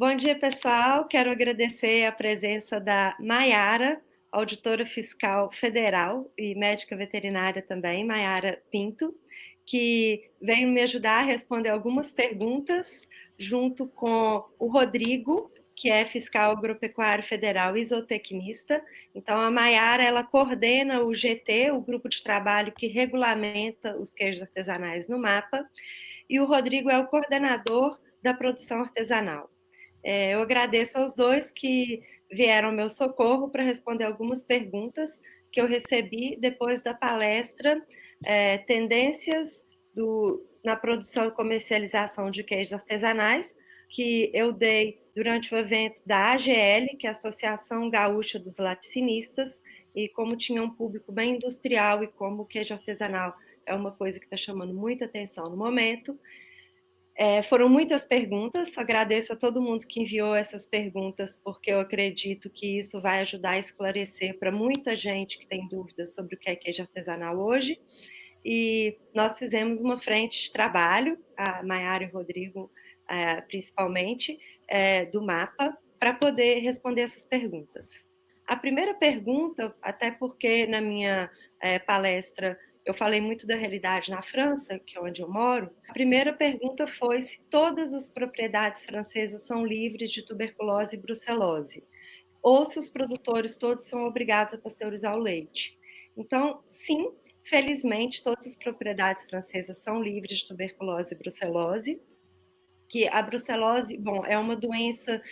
Bom dia, pessoal. Quero agradecer a presença da Maiara, auditora fiscal federal e médica veterinária também, Maiara Pinto, que veio me ajudar a responder algumas perguntas, junto com o Rodrigo, que é fiscal agropecuário federal e zootecnista. Então, a Maiara, ela coordena o GT, o grupo de trabalho que regulamenta os queijos artesanais no MAPA, e o Rodrigo é o coordenador da produção artesanal. Eu agradeço aos dois que vieram ao meu socorro para responder algumas perguntas que eu recebi depois da palestra Tendências na produção e comercialização de queijos artesanais, que eu dei durante o evento da AGL, que é a Associação Gaúcha dos Laticinistas, e como tinha um público bem industrial e como o queijo artesanal é uma coisa que está chamando muita atenção no momento, foram muitas perguntas, agradeço a todo mundo que enviou essas perguntas, porque eu acredito que isso vai ajudar a esclarecer para muita gente que tem dúvidas sobre o que é queijo artesanal hoje. E nós fizemos uma frente de trabalho, a Maiara e o Rodrigo, principalmente, do MAPA, para poder responder essas perguntas. A primeira pergunta, até porque na minha palestra eu falei muito da realidade na França, que é onde eu moro. A primeira pergunta foi se todas as propriedades francesas são livres de tuberculose e brucelose, ou se os produtores todos são obrigados a pasteurizar o leite. Então, sim, felizmente, todas as propriedades francesas são livres de tuberculose e brucelose, que a brucelose, bom, é uma doença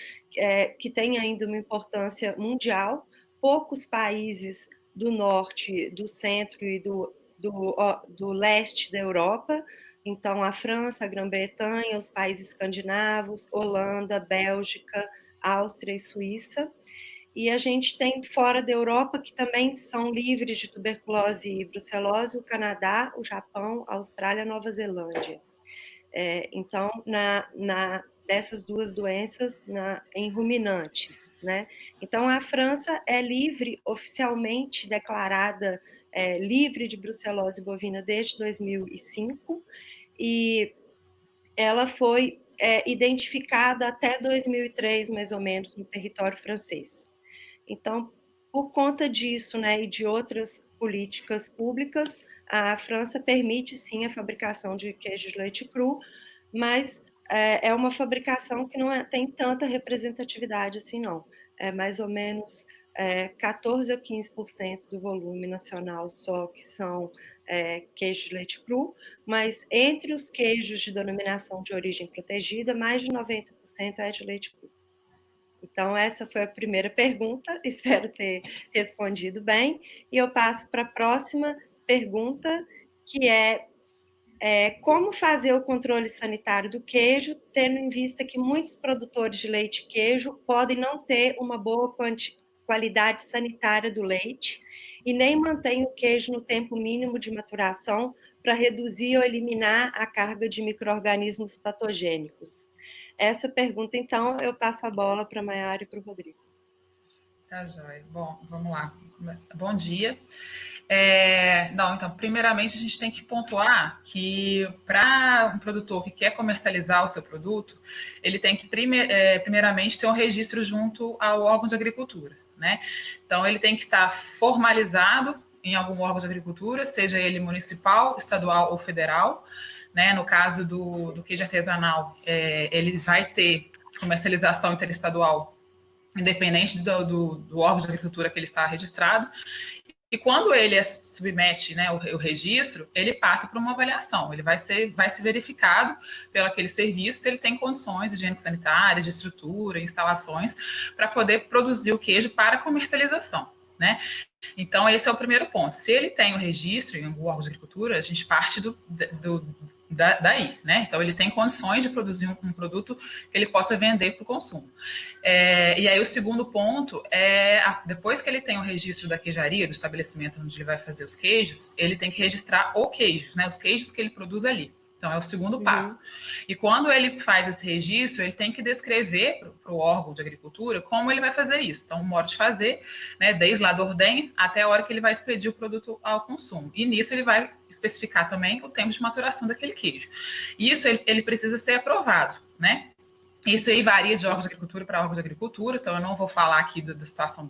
que tem ainda uma importância mundial. Poucos países do norte, do centro e do leste da Europa, então a França, a Grã-Bretanha, os países escandinavos, Holanda, Bélgica, Áustria e Suíça. E a gente tem fora da Europa que também são livres de tuberculose e brucelose, o Canadá, o Japão, a Austrália, a Nova Zelândia. Então, dessas duas doenças em ruminantes, né? Então, a França é livre, oficialmente declarada livre de brucelose bovina desde 2005, e ela foi identificada até 2003, mais ou menos, no território francês. Então, por conta disso, né, e de outras políticas públicas, a França permite sim a fabricação de queijo de leite cru, mas é uma fabricação que não tem tanta representatividade assim, não. É mais ou menos 14 a 15% do volume nacional só que são queijos de leite cru, mas entre os queijos de denominação de origem protegida, mais de 90% é de leite cru. Então, essa foi a primeira pergunta, espero ter respondido bem. E eu passo para a próxima pergunta, que como fazer o controle sanitário do queijo, tendo em vista que muitos produtores de leite e queijo podem não ter uma boa qualidade sanitária do leite e nem mantém o queijo no tempo mínimo de maturação para reduzir ou eliminar a carga de micro-organismos patogênicos. Essa pergunta, então, eu passo a bola para a Maiara e para o Rodrigo. Tá, joia. Bom, vamos lá. Bom dia. Então, primeiramente, a gente tem que pontuar que para um produtor que quer comercializar o seu produto, ele tem que, primeiramente, ter um registro junto ao órgão de agricultura, né? Então, ele tem que estar formalizado em algum órgão de agricultura, seja ele municipal, estadual ou federal, né? No caso do queijo artesanal, ele vai ter comercialização interestadual, independente do órgão de agricultura que ele está registrado. E quando ele submete, né, o registro, ele passa por uma avaliação. Ele vai ser verificado pelo aquele serviço se ele tem condições higiênico-sanitárias, de estrutura, instalações, para poder produzir o queijo para comercialização, né? Então, esse é o primeiro ponto. Se ele tem o registro em algum órgão de agricultura, a gente parte daí, né? Então, ele tem condições de produzir um produto que ele possa vender para o consumo. E aí, o segundo ponto depois que ele tem o registro da queijaria, do estabelecimento onde ele vai fazer os queijos, ele tem que registrar o queijo, né? Os queijos que ele produz ali. Então, é o segundo passo. E quando ele faz esse registro, ele tem que descrever para o órgão de agricultura como ele vai fazer isso. Então, o modo de fazer, né, desde lá do ordenha até a hora que ele vai expedir o produto ao consumo. E nisso ele vai especificar também o tempo de maturação daquele queijo. Isso ele precisa ser aprovado, né? Isso aí varia de órgãos de agricultura para órgãos de agricultura, então eu não vou falar aqui da situação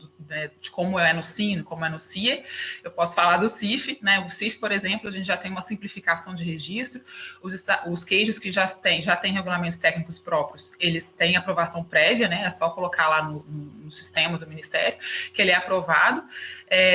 de como é no SIN, como é no CIA, eu posso falar do CIF, né? O CIF, por exemplo, a gente já tem uma simplificação de registro, os queijos que já têm regulamentos técnicos próprios, eles têm aprovação prévia, né? É só colocar lá no sistema do Ministério que ele é aprovado.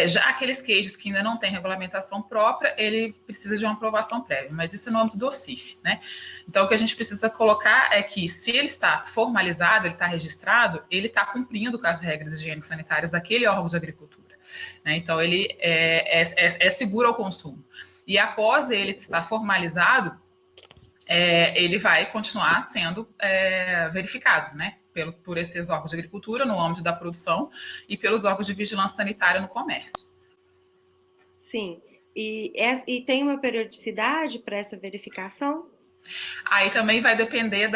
Já aqueles queijos que ainda não têm regulamentação própria, ele precisa de uma aprovação prévia, mas isso é no âmbito do CIF, né? Então, o que a gente precisa colocar é que, se ele está formalizado, ele está registrado, ele está cumprindo com as regras higiênico-sanitárias daquele órgão de agricultura, né? Então, ele é seguro ao consumo. E após ele estar formalizado, ele vai continuar sendo verificado, né? Por esses órgãos de agricultura no âmbito da produção e pelos órgãos de vigilância sanitária no comércio. Sim. E tem uma periodicidade para essa verificação? Aí também vai depender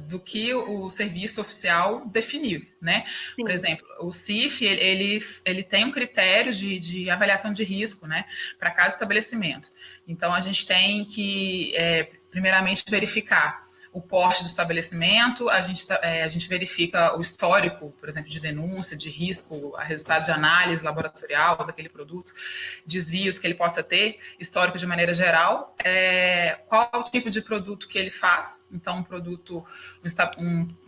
do que o serviço oficial definir, né? Sim. Por exemplo, o CIF, ele tem um critério de avaliação de risco, né? Para cada estabelecimento. Então, a gente tem que, primeiramente, verificar o porte do estabelecimento, a gente verifica o histórico, por exemplo, de denúncia, de risco, a resultado de análise laboratorial daquele produto, desvios que ele possa ter, histórico de maneira geral, qual é o tipo de produto que ele faz. Então, um produto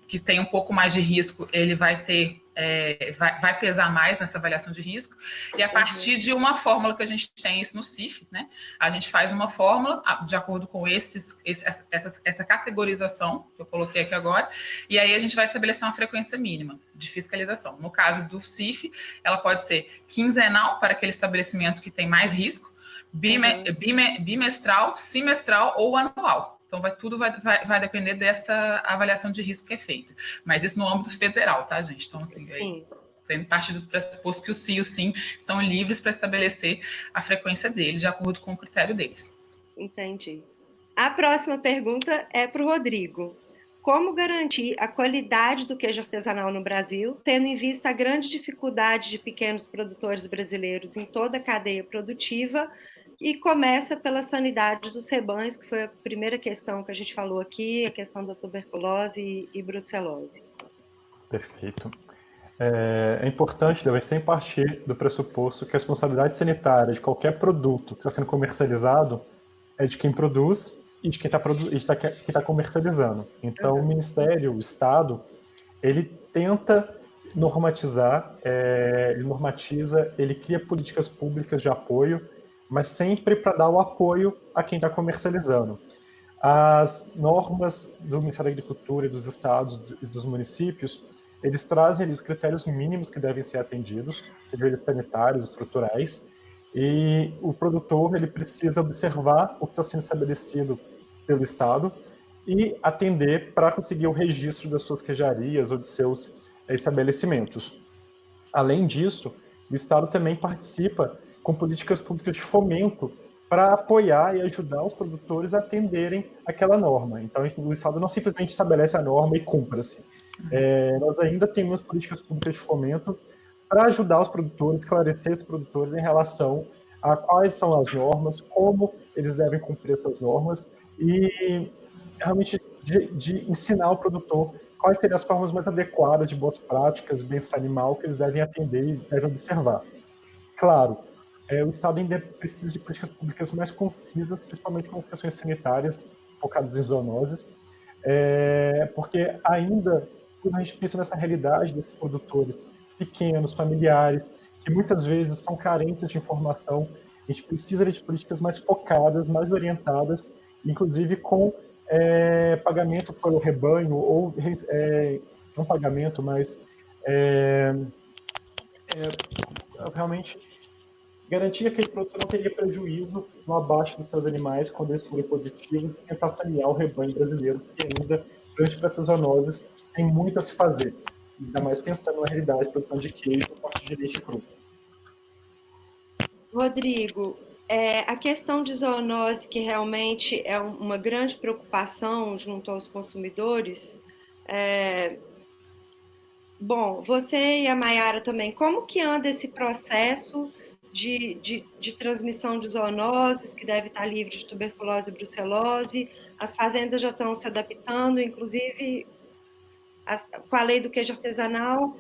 que tem um pouco mais de risco, ele vai ter, vai pesar mais nessa avaliação de risco, e a partir de uma fórmula que a gente tem isso no CIF, né, a gente faz uma fórmula de acordo com essa categorização que eu coloquei aqui agora, e aí a gente vai estabelecer uma frequência mínima de fiscalização. No caso do CIF, ela pode ser quinzenal para aquele estabelecimento que tem mais risco, bimestral, semestral ou anual. Então, tudo vai depender dessa avaliação de risco que é feita. Mas isso no âmbito federal, tá, gente? Então, assim, sendo parte dos pressupostos que o CIO e o SIM são livres para estabelecer a frequência deles, de acordo com o critério deles. Entendi. A próxima pergunta é para o Rodrigo. Como garantir a qualidade do queijo artesanal no Brasil, tendo em vista a grande dificuldade de pequenos produtores brasileiros em toda a cadeia produtiva, e começa pela sanidade dos rebanhos, que foi a primeira questão que a gente falou aqui, a questão da tuberculose e brucelose. Perfeito. É importante, deve sempre partir do pressuposto que a responsabilidade sanitária de qualquer produto que está sendo comercializado é de quem produz e de quem está comercializando. Então, o Ministério, o Estado, ele tenta normatizar, ele normatiza, ele cria políticas públicas de apoio, mas sempre para dar o apoio a quem está comercializando. As normas do Ministério da Agricultura e dos estados e dos municípios, eles trazem ali os critérios mínimos que devem ser atendidos, sejam eles sanitários, estruturais, e o produtor ele precisa observar o que está sendo estabelecido pelo Estado e atender para conseguir o registro das suas queijarias ou de seus estabelecimentos. Além disso, o Estado também participa com políticas públicas de fomento para apoiar e ajudar os produtores a atenderem aquela norma. Então, o Estado não simplesmente estabelece a norma e cumpra-se. Nós ainda temos políticas públicas de fomento para ajudar os produtores, esclarecer os produtores em relação a quais são as normas, como eles devem cumprir essas normas e realmente de ensinar o produtor quais seriam as formas mais adequadas de boas práticas de bem-estar animal que eles devem atender e devem observar. Claro, o Estado ainda precisa de políticas públicas mais concisas, principalmente com as questões sanitárias focadas em zoonoses, porque ainda, quando a gente pensa nessa realidade desses produtores pequenos, familiares, que muitas vezes são carentes de informação, a gente precisa de políticas mais focadas, mais orientadas, inclusive com pagamento pelo rebanho, ou não pagamento, mas realmente garantir que aquele produtor não teria prejuízo no abate dos seus animais quando eles forem positivos e tentar sanear o rebanho brasileiro, que ainda, diante dessas zoonoses, tem muito a se fazer, ainda mais pensando na realidade de produção de queijo a partir de leite cru. Rodrigo, a questão de zoonose, que realmente é uma grande preocupação junto aos consumidores, bom, você e a Maiara também, como que anda esse processo de transmissão de zoonoses, que deve estar livre de tuberculose e brucelose? As fazendas já estão se adaptando, inclusive com a lei do queijo artesanal,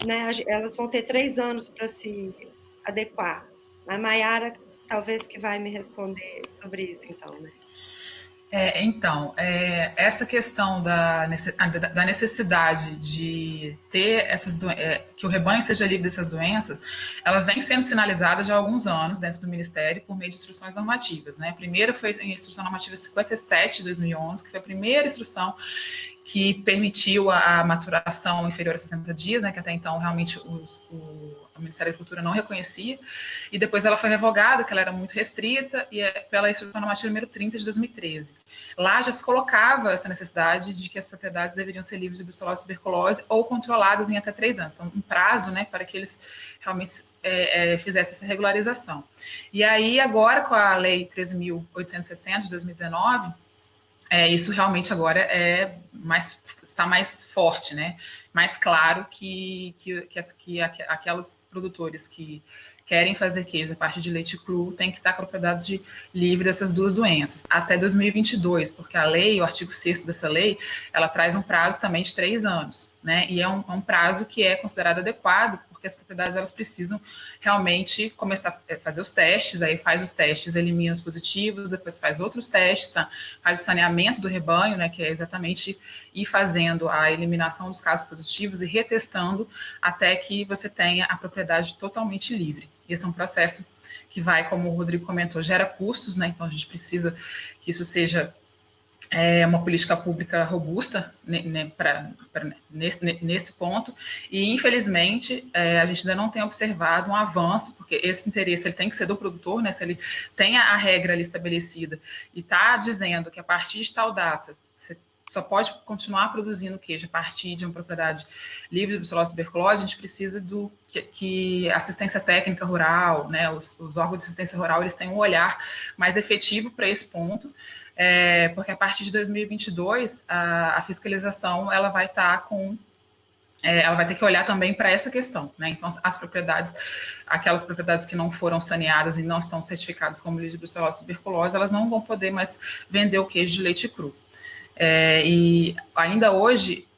né, elas vão ter 3 anos para se adequar. A Maiara talvez que vai me responder sobre isso, então, né? Então, essa questão da necessidade de ter que o rebanho seja livre dessas doenças, ela vem sendo sinalizada já há alguns anos dentro do Ministério por meio de instruções normativas, né? A primeira foi a Instrução Normativa 57 de 2011, que foi a primeira instrução que permitiu a maturação inferior a 60 dias, né, que até então realmente o Ministério da Agricultura não reconhecia, e depois ela foi revogada, que ela era muito restrita, e pela Instrução Normativa número 30 de 2013. Lá já se colocava essa necessidade de que as propriedades deveriam ser livres de brucelose e tuberculose ou controladas em até 3 anos, então um prazo, né, para que eles realmente fizessem essa regularização. E aí agora com a Lei 13.860 de 2019, isso realmente agora está mais forte, né? Mais claro que aquelas produtores que querem fazer queijo a partir de leite cru têm que estar com a propriedade livre dessas duas doenças, até 2022, porque a lei, o artigo 6º dessa lei, ela traz um prazo também de 3 anos, né? E é um prazo que é considerado adequado, porque as propriedades elas precisam realmente começar a fazer os testes, aí faz os testes, elimina os positivos, depois faz outros testes, faz o saneamento do rebanho, né, que é exatamente ir fazendo a eliminação dos casos positivos e retestando até que você tenha a propriedade totalmente livre. Esse é um processo que vai, como o Rodrigo comentou, gera custos, né, então a gente precisa que isso seja uma política pública robusta, né, nesse ponto, e infelizmente a gente ainda não tem observado um avanço, porque esse interesse ele tem que ser do produtor, né, se ele tem a regra ali estabelecida e está dizendo que a partir de tal data você só pode continuar produzindo queijo a partir de uma propriedade livre de brucelose e tuberculose, a gente precisa que a assistência técnica rural, né, os órgãos de assistência rural, eles tenham um olhar mais efetivo para esse ponto, porque a partir de 2022 a fiscalização ela vai estar ela vai ter que olhar também para essa questão, né? Então, aquelas propriedades que não foram saneadas e não estão certificadas como livre de brucelose e tuberculose, elas não vão poder mais vender o queijo de leite cru. E ainda hoje,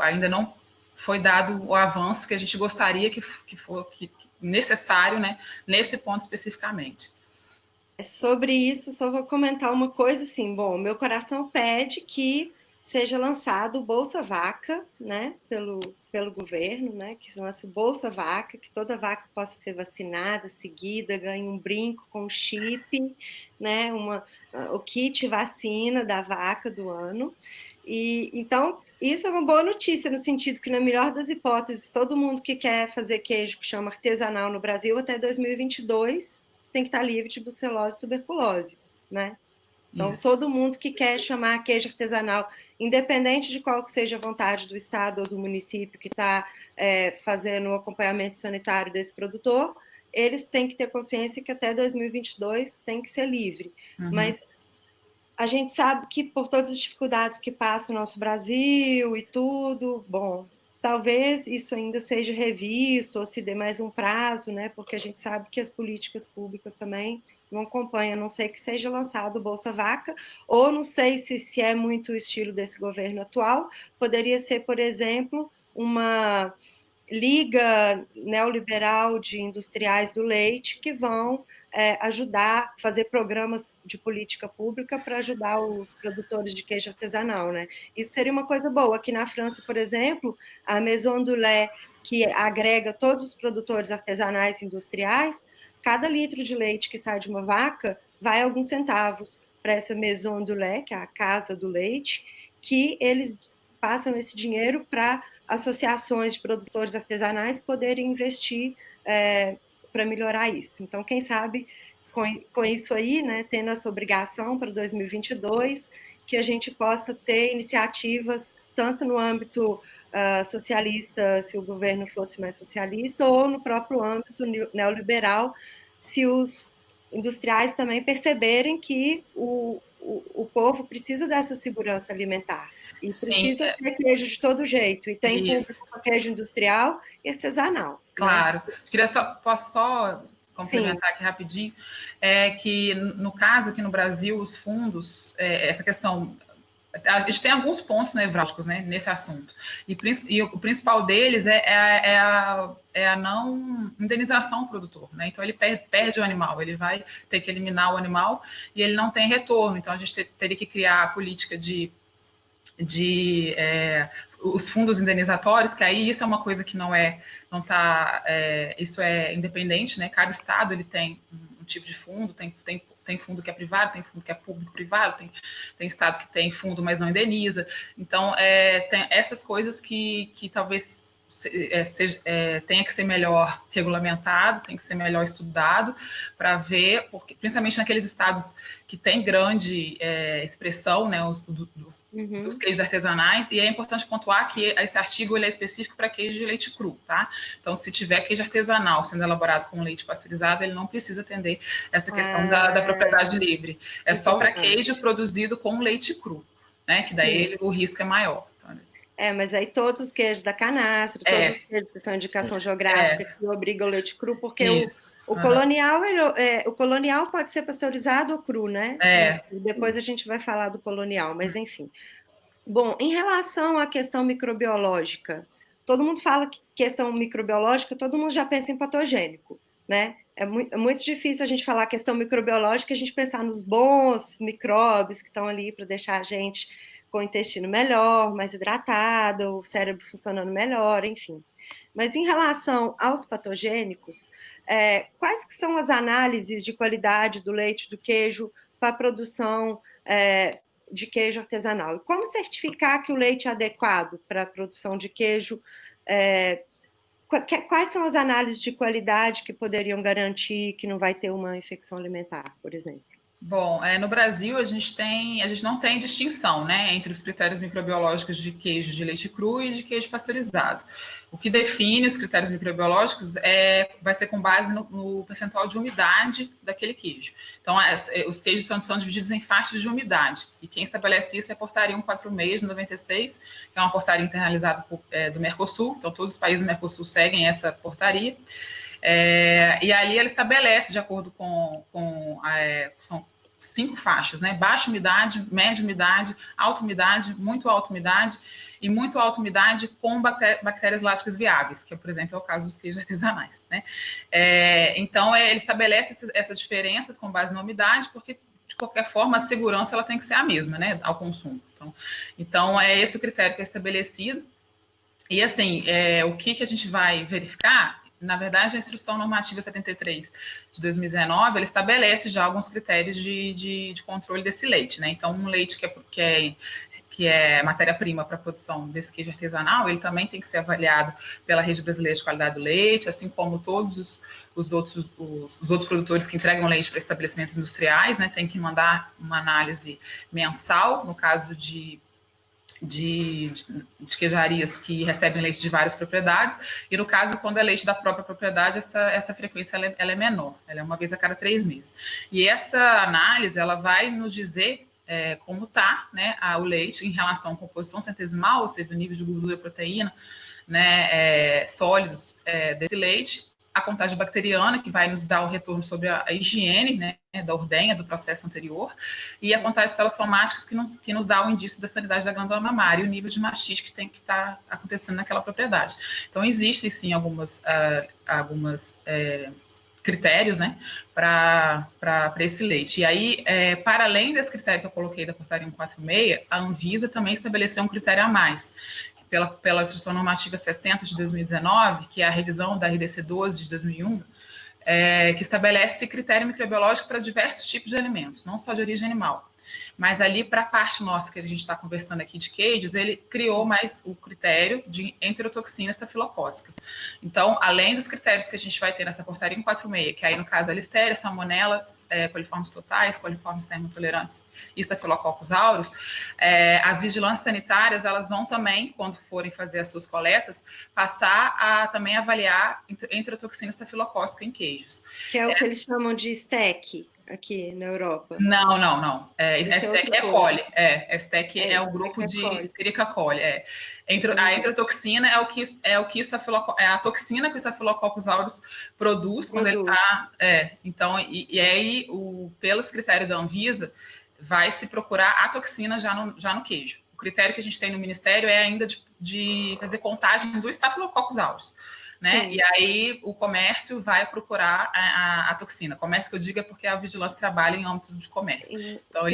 ainda não foi dado o avanço que a gente gostaria que necessário, né, nesse ponto especificamente. Sobre isso, só vou comentar uma coisa assim, bom, meu coração pede que seja lançado o Bolsa Vaca, né, pelo governo, né, que lance o Bolsa Vaca, que toda vaca possa ser vacinada, seguida, ganhe um brinco com chip, né, o kit vacina da vaca do ano, e então isso é uma boa notícia, no sentido que, na melhor das hipóteses, todo mundo que quer fazer queijo que chama artesanal no Brasil até 2022 tem que estar livre de brucelose e tuberculose, né? Então, Isso. todo mundo que quer chamar queijo artesanal, independente de qual que seja a vontade do estado ou do município que está fazendo o acompanhamento sanitário desse produtor, eles têm que ter consciência que até 2022 tem que ser livre. Uhum. Mas a gente sabe que por todas as dificuldades que passa o nosso Brasil e tudo, bom, talvez isso ainda seja revisto ou se dê mais um prazo, né? Porque a gente sabe que as políticas públicas também não acompanham, a não ser que seja lançado o Bolsa Vaca, ou não sei se é muito o estilo desse governo atual, poderia ser, por exemplo, uma liga neoliberal de industriais do leite que vão ajudar, fazer programas de política pública para ajudar os produtores de queijo artesanal, né? Isso seria uma coisa boa. Aqui na França, por exemplo, a Maison du Lait, que agrega todos os produtores artesanais industriais, cada litro de leite que sai de uma vaca vai alguns centavos para essa Maison du Lait, que é a casa do leite, que eles passam esse dinheiro para associações de produtores artesanais poderem investir para melhorar isso. Então, quem sabe, com isso aí, né, tendo essa obrigação para 2022, que a gente possa ter iniciativas tanto no âmbito socialista, se o governo fosse mais socialista, ou no próprio âmbito neoliberal, se os industriais também perceberem que o povo precisa dessa segurança alimentar. E precisa ter queijo de todo jeito. E tem público para queijo industrial e artesanal. Claro. Né? Posso só complementar aqui rapidinho? Que, no caso, aqui no Brasil, os fundos, essa questão A gente tem alguns pontos nevrálgicos, né, nesse assunto. E o principal deles é a não indenização do produtor, né? Então ele perde o animal, ele vai ter que eliminar o animal e ele não tem retorno. Então a gente teria que criar a política de os fundos indenizatórios, que aí isso é uma coisa que isso é independente, né? Cada estado ele tem um tipo de fundo, tem fundo que é privado, tem fundo que é público-privado, tem estado que tem fundo, mas não indeniza. Então, tem essas coisas que talvez tenha que ser melhor regulamentado, tem que ser melhor estudado para ver, porque, principalmente naqueles estados que têm grande expressão, né, dos queijos artesanais, e é importante pontuar que esse artigo ele é específico para queijo de leite cru, tá? Então, se tiver queijo artesanal sendo elaborado com leite pasteurizado, ele não precisa atender essa questão da propriedade livre. É só para queijo produzido com leite cru, né? Que daí o risco é maior. Mas aí todos os queijos da canastra, todos os queijos que são indicação geográfica, que obrigam o leite cru, porque o colonial pode ser pasteurizado ou cru, né? Depois a gente vai falar do colonial, mas enfim. Bom, em relação à questão microbiológica, todo mundo fala que questão microbiológica, todo mundo já pensa em patogênico, né? É muito difícil a gente falar questão microbiológica, a gente pensar nos bons micróbios que estão ali para deixar a gente com o intestino melhor, mais hidratado, o cérebro funcionando melhor, enfim. Mas em relação aos patogênicos, quais que são as análises de qualidade do leite, do queijo, para a produção de queijo artesanal? E como certificar que o leite é adequado para a produção de queijo? Quais são as análises de qualidade que poderiam garantir que não vai ter uma infecção alimentar, por exemplo? Bom, no Brasil a gente não tem distinção, né, entre os critérios microbiológicos de queijo de leite cru e de queijo pasteurizado. O que define os critérios microbiológicos vai ser com base no percentual de umidade daquele queijo. Então, os queijos são divididos em faixas de umidade, e quem estabelece isso é a Portaria 146 de 96, que é uma portaria internalizada do Mercosul, então todos os países do Mercosul seguem essa portaria. E ali ela estabelece, de acordo são 5 faixas, né? Baixa umidade, média umidade, alta umidade, muito alta umidade e muito alta umidade com bactérias láticas viáveis, que, por exemplo, é o caso dos queijos artesanais, né? Então, ele estabelece essas diferenças com base na umidade, porque, de qualquer forma, a segurança ela tem que ser a mesma, né, ao consumo. Então é esse o critério que é estabelecido. E, assim, o que a gente vai verificar? Na verdade, a Instrução Normativa 73 de 2019, ela estabelece já alguns critérios de controle desse leite, né? Então, um leite que é matéria-prima para a produção desse queijo artesanal, ele também tem que ser avaliado pela Rede Brasileira de Qualidade do Leite, assim como todos os outros produtores que entregam leite para estabelecimentos industriais, né? Tem que mandar uma análise mensal, no caso de queijarias que recebem leite de várias propriedades, e no caso, quando é leite da própria propriedade, essa frequência ela é menor, ela é uma vez a cada 3 meses. E essa análise, ela vai nos dizer como está, né, o leite em relação à composição centesimal, ou seja, o nível de gordura e proteína, né, sólidos desse leite, a contagem bacteriana, que vai nos dar o retorno sobre a higiene, né, da ordenha, do processo anterior, e a contagem de células somáticas, que nos dá o indício da sanidade da glândula mamária e o nível de mastite que tem que estar acontecendo naquela propriedade. Então, existem, sim, algumas critérios, né, para esse leite. E aí, para além desse critério que eu coloquei da portaria 146, a Anvisa também estabeleceu um critério a mais, pela Instrução Normativa 60 de 2019, que é a revisão da RDC 12 de 2001, que estabelece critério microbiológico para diversos tipos de alimentos, não só de origem animal. Mas ali, para a parte nossa que a gente está conversando aqui de queijos, ele criou mais o critério de enterotoxina estafilocócica. Então, além dos critérios que a gente vai ter nessa portaria 146, que aí, no caso, a Listeria, Salmonella, coliformes totais, coliformes termotolerantes e Staphylococcus aureus, as vigilâncias sanitárias, elas vão também, quando forem fazer as suas coletas, passar a também avaliar enterotoxina estafilocócica em queijos. Que é o que eles chamam de STEC aqui na Europa. Não. STEC é coli. STEC é o grupo de Escherichia coli. A enterotoxina é a toxina que o Staphylococcus aureus produz quando ele está. Então, e aí, pelos critérios da Anvisa, vai se procurar a toxina já no queijo. O critério que a gente tem no Ministério é ainda de fazer contagem do Staphylococcus aureus, né? Sim. E aí o comércio vai procurar a toxina. Comércio que eu digo é porque a vigilância trabalha em âmbito de comércio. Então,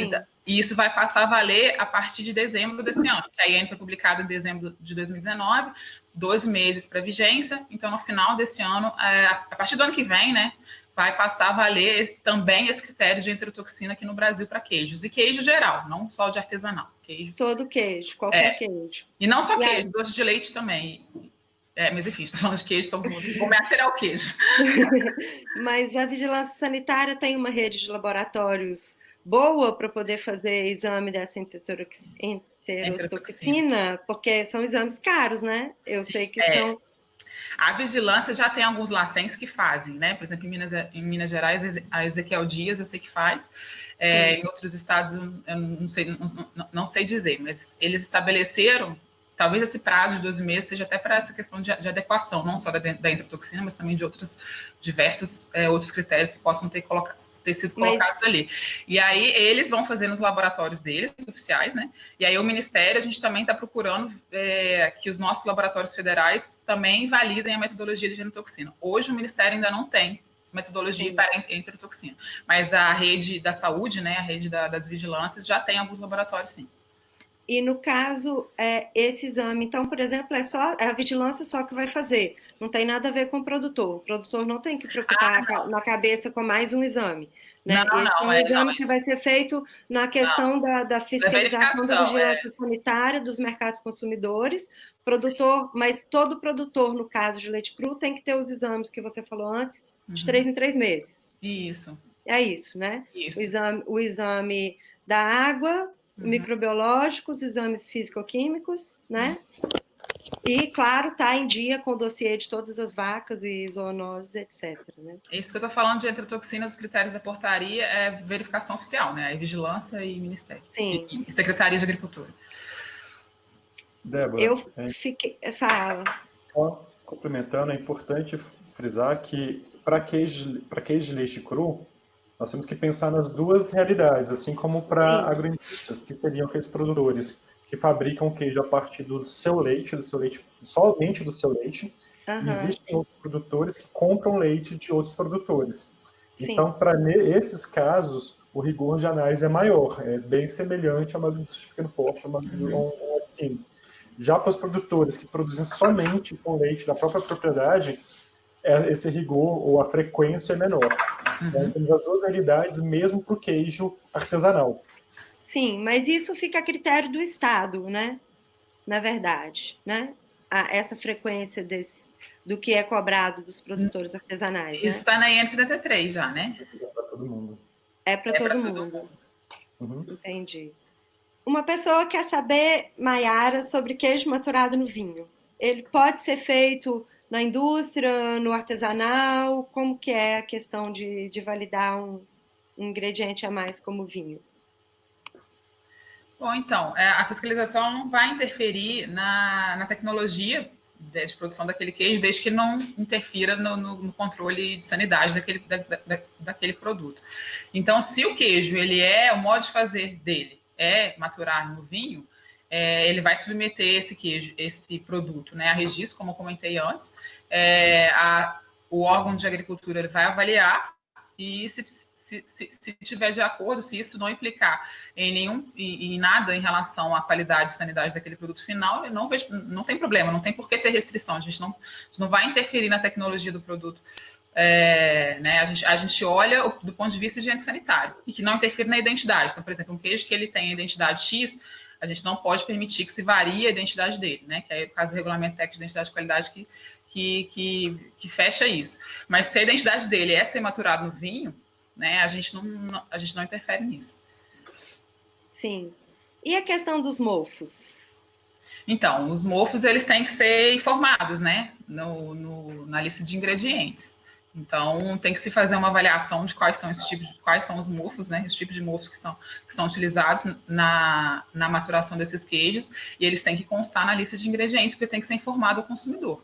e isso vai passar a valer a partir de dezembro desse ano. Que a IN foi publicada em dezembro de 2019, 12 meses para vigência. Então, no final desse ano, a partir do ano que vem, né, vai passar a valer também esse critério de enterotoxina aqui no Brasil para queijos. E queijo geral, não só de artesanal. Queijo. Todo queijo, qualquer queijo. E não só queijo, doce de leite também. Mas enfim, estou falando de queijo, então vou me ater ao queijo. Mas a vigilância sanitária tem uma rede de laboratórios boa para poder fazer exame dessa enterotoxina, porque são exames caros, né? Eu sei que são... A vigilância já tem alguns LACENs que fazem, né? Por exemplo, em Minas Gerais, a Ezequiel Dias eu sei que faz. Em outros estados, eu não sei dizer, mas eles estabeleceram, talvez esse prazo de 12 meses seja até para essa questão de adequação, não só da enterotoxina, mas também de outros diversos outros critérios que possam ter sido colocados ali. E aí eles vão fazer nos laboratórios deles, oficiais, né? E aí o Ministério, a gente também está procurando que os nossos laboratórios federais também validem a metodologia de genotoxina. Hoje o Ministério ainda não tem metodologia para enterotoxina, mas a rede da saúde, né, a rede das vigilâncias, já tem alguns laboratórios, sim. E no caso, esse exame, então, por exemplo, é a vigilância só que vai fazer. Não tem nada a ver com o produtor. O produtor não tem que preocupar na cabeça com mais um exame. Né? Esse é um exame que vai ser feito na questão da fiscalização da vigilância sanitária dos mercados consumidores. Produtor, mas todo produtor, no caso de leite cru, tem que ter os exames que você falou antes, de 3 em 3 meses. Isso. É isso, né? Isso. O exame da água, microbiológicos, exames físico-químicos, né? E, claro, tá em dia com o dossiê de todas as vacas e zoonoses, etc. Né? Isso que eu tô falando de enterotoxina, os critérios da portaria é verificação oficial, né? É vigilância e Ministério. Sim. E Secretaria de Agricultura. Débora, eu fiquei... Fala. Só complementando, é importante frisar que para queijo de leite cru, nós temos que pensar nas duas realidades, assim como para agroindústrias, que seriam aqueles produtores que fabricam queijo a partir do seu leite, somente do seu leite. E existem outros produtores que compram leite de outros produtores. Sim. Então, para esses casos, o rigor de análise é maior, é bem semelhante a uma indústria de pequeno porte, a uma assim. Já para os produtores que produzem somente com leite da própria propriedade, esse rigor ou a frequência é menor. Então, temos as duas realidades mesmo para o queijo artesanal. Sim, mas isso fica a critério do Estado, né? Na verdade, né? Essa frequência do que é cobrado dos produtores artesanais. Isso está na IN 73 já, né? É para todo mundo. É para todo mundo. Entendi. Uma pessoa quer saber, Maiara, sobre queijo maturado no vinho. Ele pode ser feito na indústria, no artesanal? Como que é a questão de validar um ingrediente a mais como vinho? Bom, então, a fiscalização não vai interferir na tecnologia de produção daquele queijo, desde que não interfira no controle de sanidade daquele produto. Então, se o queijo, o modo de fazer dele é maturar no vinho, ele vai submeter esse produto, né, a registro, como eu comentei antes. O órgão de agricultura ele vai avaliar e se tiver de acordo, se isso não implicar em nada em relação à qualidade e sanidade daquele produto final, não tem problema, não tem por que ter restrição, a gente não vai interferir na tecnologia do produto. Né, a gente olha do ponto de vista higiênico-sanitário e que não interfere na identidade. Então, por exemplo, um queijo que ele tem a identidade X, a gente não pode permitir que se varie a identidade dele, né? Que é o caso do Regulamento Técnico de Identidade e Qualidade que fecha isso. Mas se a identidade dele é ser maturado no vinho, né, a gente não interfere nisso. Sim. E a questão dos mofos? Então, os mofos eles têm que ser informados, né, na lista de ingredientes. Então, tem que se fazer uma avaliação de quais são os mofos, né, os tipos de mofos que são utilizados na maturação desses queijos, e eles têm que constar na lista de ingredientes, porque tem que ser informado ao consumidor.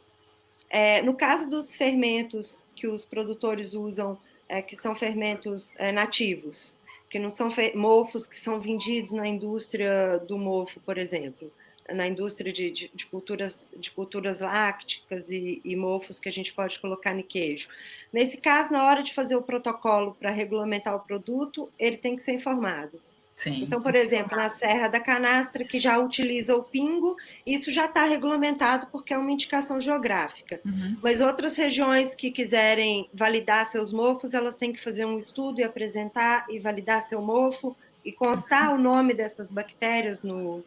No caso dos fermentos que os produtores usam, que são fermentos nativos, que não são mofos que são vendidos na indústria do mofo, por exemplo, na indústria de culturas lácticas e mofos que a gente pode colocar no queijo. Nesse caso, na hora de fazer o protocolo para regulamentar o produto, ele tem que ser informado. Sim. Então, por exemplo, na Serra da Canastra, que já utiliza o pingo, isso já está regulamentado porque é uma indicação geográfica. Uhum. Mas outras regiões que quiserem validar seus mofos, elas têm que fazer um estudo e apresentar e validar seu mofo e constar o nome dessas bactérias no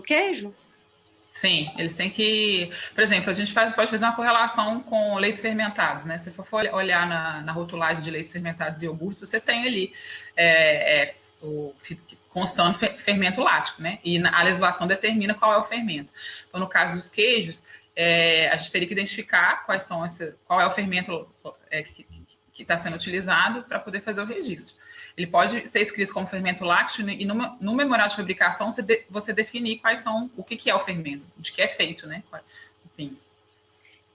queijo? Sim, eles têm que... Por exemplo, a gente pode fazer uma correlação com leites fermentados, né? Se for olhar na rotulagem de leites fermentados e iogurtes, você tem ali constando fermento lático, né? E a legislação determina qual é o fermento. Então, no caso dos queijos, a gente teria que identificar qual é o fermento que está sendo utilizado para poder fazer o registro. Ele pode ser escrito como fermento lácteo e no memorial de fabricação você definir o que é o fermento, de que é feito, né? Enfim.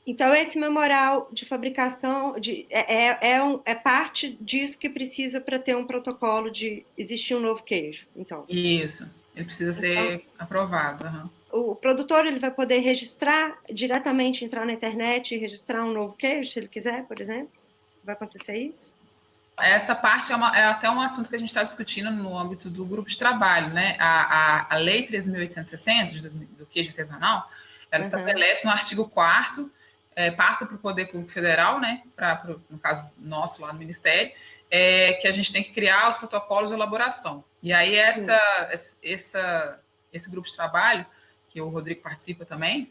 Então, esse memorial de fabricação é parte disso que precisa para ter um protocolo de existir um novo queijo. Então. Isso, ele precisa ser aprovado. Uhum. O produtor ele vai poder registrar diretamente, entrar na internet e registrar um novo queijo, se ele quiser, por exemplo? Vai acontecer isso? Essa parte é até um assunto que a gente está discutindo no âmbito do grupo de trabalho, né? A Lei 13.860 do queijo artesanal, ela estabelece no artigo 4º, passa para o Poder Público Federal, né? No caso nosso lá no Ministério, que a gente tem que criar os protocolos de elaboração. E aí esse grupo de trabalho, que o Rodrigo participa também,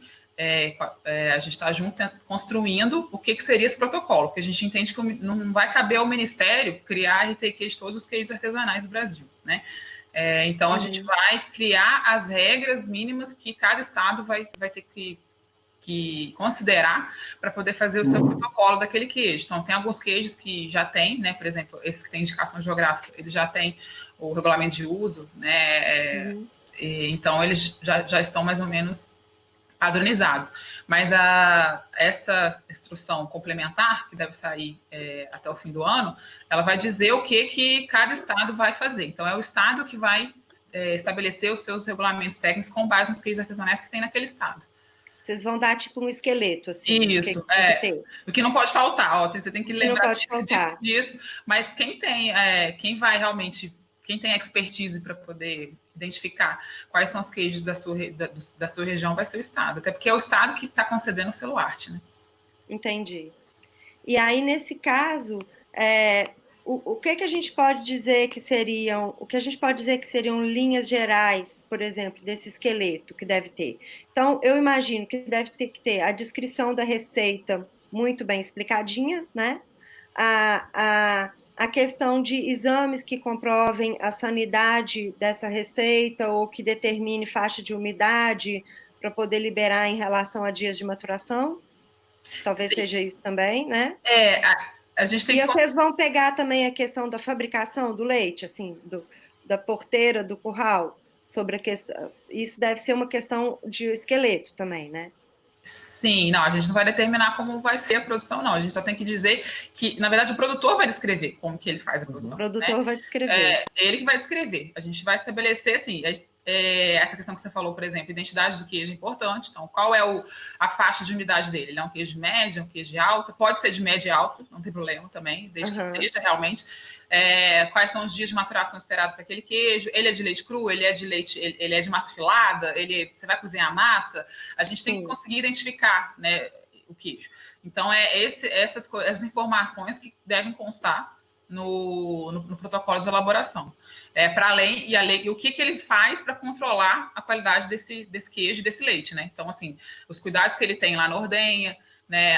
a gente está junto construindo o que seria esse protocolo, porque a gente entende que não vai caber ao Ministério criar RTQ de todos os queijos artesanais do Brasil, né? Então, a gente vai criar as regras mínimas que cada estado vai ter que considerar para poder fazer o seu protocolo daquele queijo. Então, tem alguns queijos que já tem, né? Por exemplo, esses que têm indicação geográfica, eles já têm o regulamento de uso, né? Então, eles já estão mais ou menos padronizados. Mas essa instrução complementar, que deve sair até o fim do ano, ela vai dizer o que cada estado vai fazer. Então, é o estado que vai estabelecer os seus regulamentos técnicos com base nos queijos artesanais que tem naquele estado. Vocês vão dar tipo um esqueleto, assim. Isso, o que não pode faltar, você tem que lembrar disso, mas quem vai realmente, quem tem expertise para poder identificar quais são os queijos da sua região vai ser o estado, até porque é o estado que está concedendo o selo arte, né? Entendi. E aí, nesse caso, o que a gente pode dizer que seriam, linhas gerais, por exemplo, desse esqueleto que deve ter? Então, eu imagino que deve ter que ter a descrição da receita muito bem explicadinha, né? A questão de exames que comprovem a sanidade dessa receita ou que determine faixa de umidade para poder liberar em relação a dias de maturação. Talvez seja isso também, né? A gente tem e vocês vão pegar também a questão da fabricação do leite, assim, da porteira, do curral, sobre a questão. Isso deve ser uma questão de esqueleto também, né? Sim, não, a gente não vai determinar como vai ser a produção, não. A gente só tem que dizer que, na verdade, o produtor vai descrever como que ele faz a produção. O produtor vai descrever. Ele que vai descrever. A gente vai estabelecer, assim, essa questão que você falou, por exemplo, identidade do queijo é importante. Então, qual é a faixa de umidade dele? Ele é um queijo médio, é um queijo alto? Pode ser de médio e alto, não tem problema também, desde que seja realmente. Quais são os dias de maturação esperados para aquele queijo? Ele é de leite cru? Ele é de massa filada? Você vai cozinhar a massa? A gente tem que conseguir identificar, né, o queijo. Então, essas informações que devem constar no protocolo de elaboração. Para além, e o que ele faz para controlar a qualidade desse queijo e desse leite, né? Então, assim, os cuidados que ele tem lá na ordenha, né?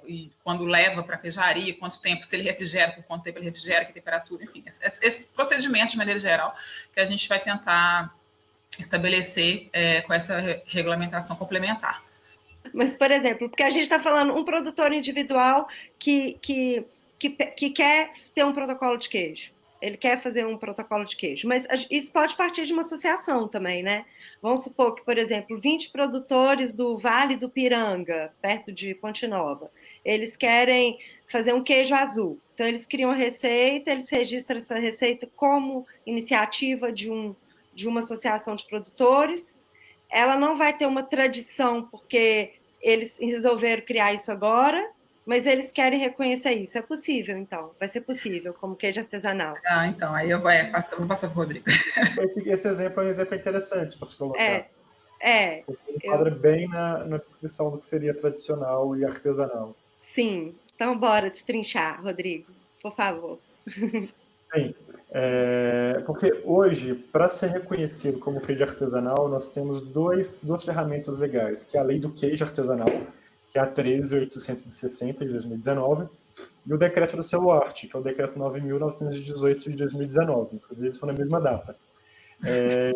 E quando leva para a queijaria, quanto tempo, se ele refrigera, por quanto tempo ele refrigera, que temperatura, enfim, esses procedimentos de maneira geral que a gente vai tentar estabelecer com essa regulamentação complementar. Mas, por exemplo, porque a gente está falando um produtor individual que quer ter um protocolo de queijo. ele quer fazer um protocolo de queijo, mas isso pode partir de uma associação também, né? Vamos supor que, por exemplo, 20 produtores do Vale do Piranga, perto de Ponte Nova, eles querem fazer um queijo azul. Então, eles criam a receita, eles registram essa receita como iniciativa de uma associação de produtores. Ela não vai ter uma tradição, porque eles resolveram criar isso agora, mas eles querem reconhecer isso. É possível, então. Vai ser possível, como queijo artesanal. Ah, então, aí vou passar para o Rodrigo. Esse exemplo é um exemplo interessante para se colocar. Porque enquadra Eu... bem na descrição do que seria tradicional e artesanal. Sim. Então, bora destrinchar, Rodrigo, por favor. Sim. Porque hoje, para ser reconhecido como queijo artesanal, nós temos duas ferramentas legais, que é a Lei do Queijo Artesanal, que é a 13.860 de 2019, e o Decreto do Selo Arte, que é o Decreto 9.918 de 2019, inclusive são na mesma data. É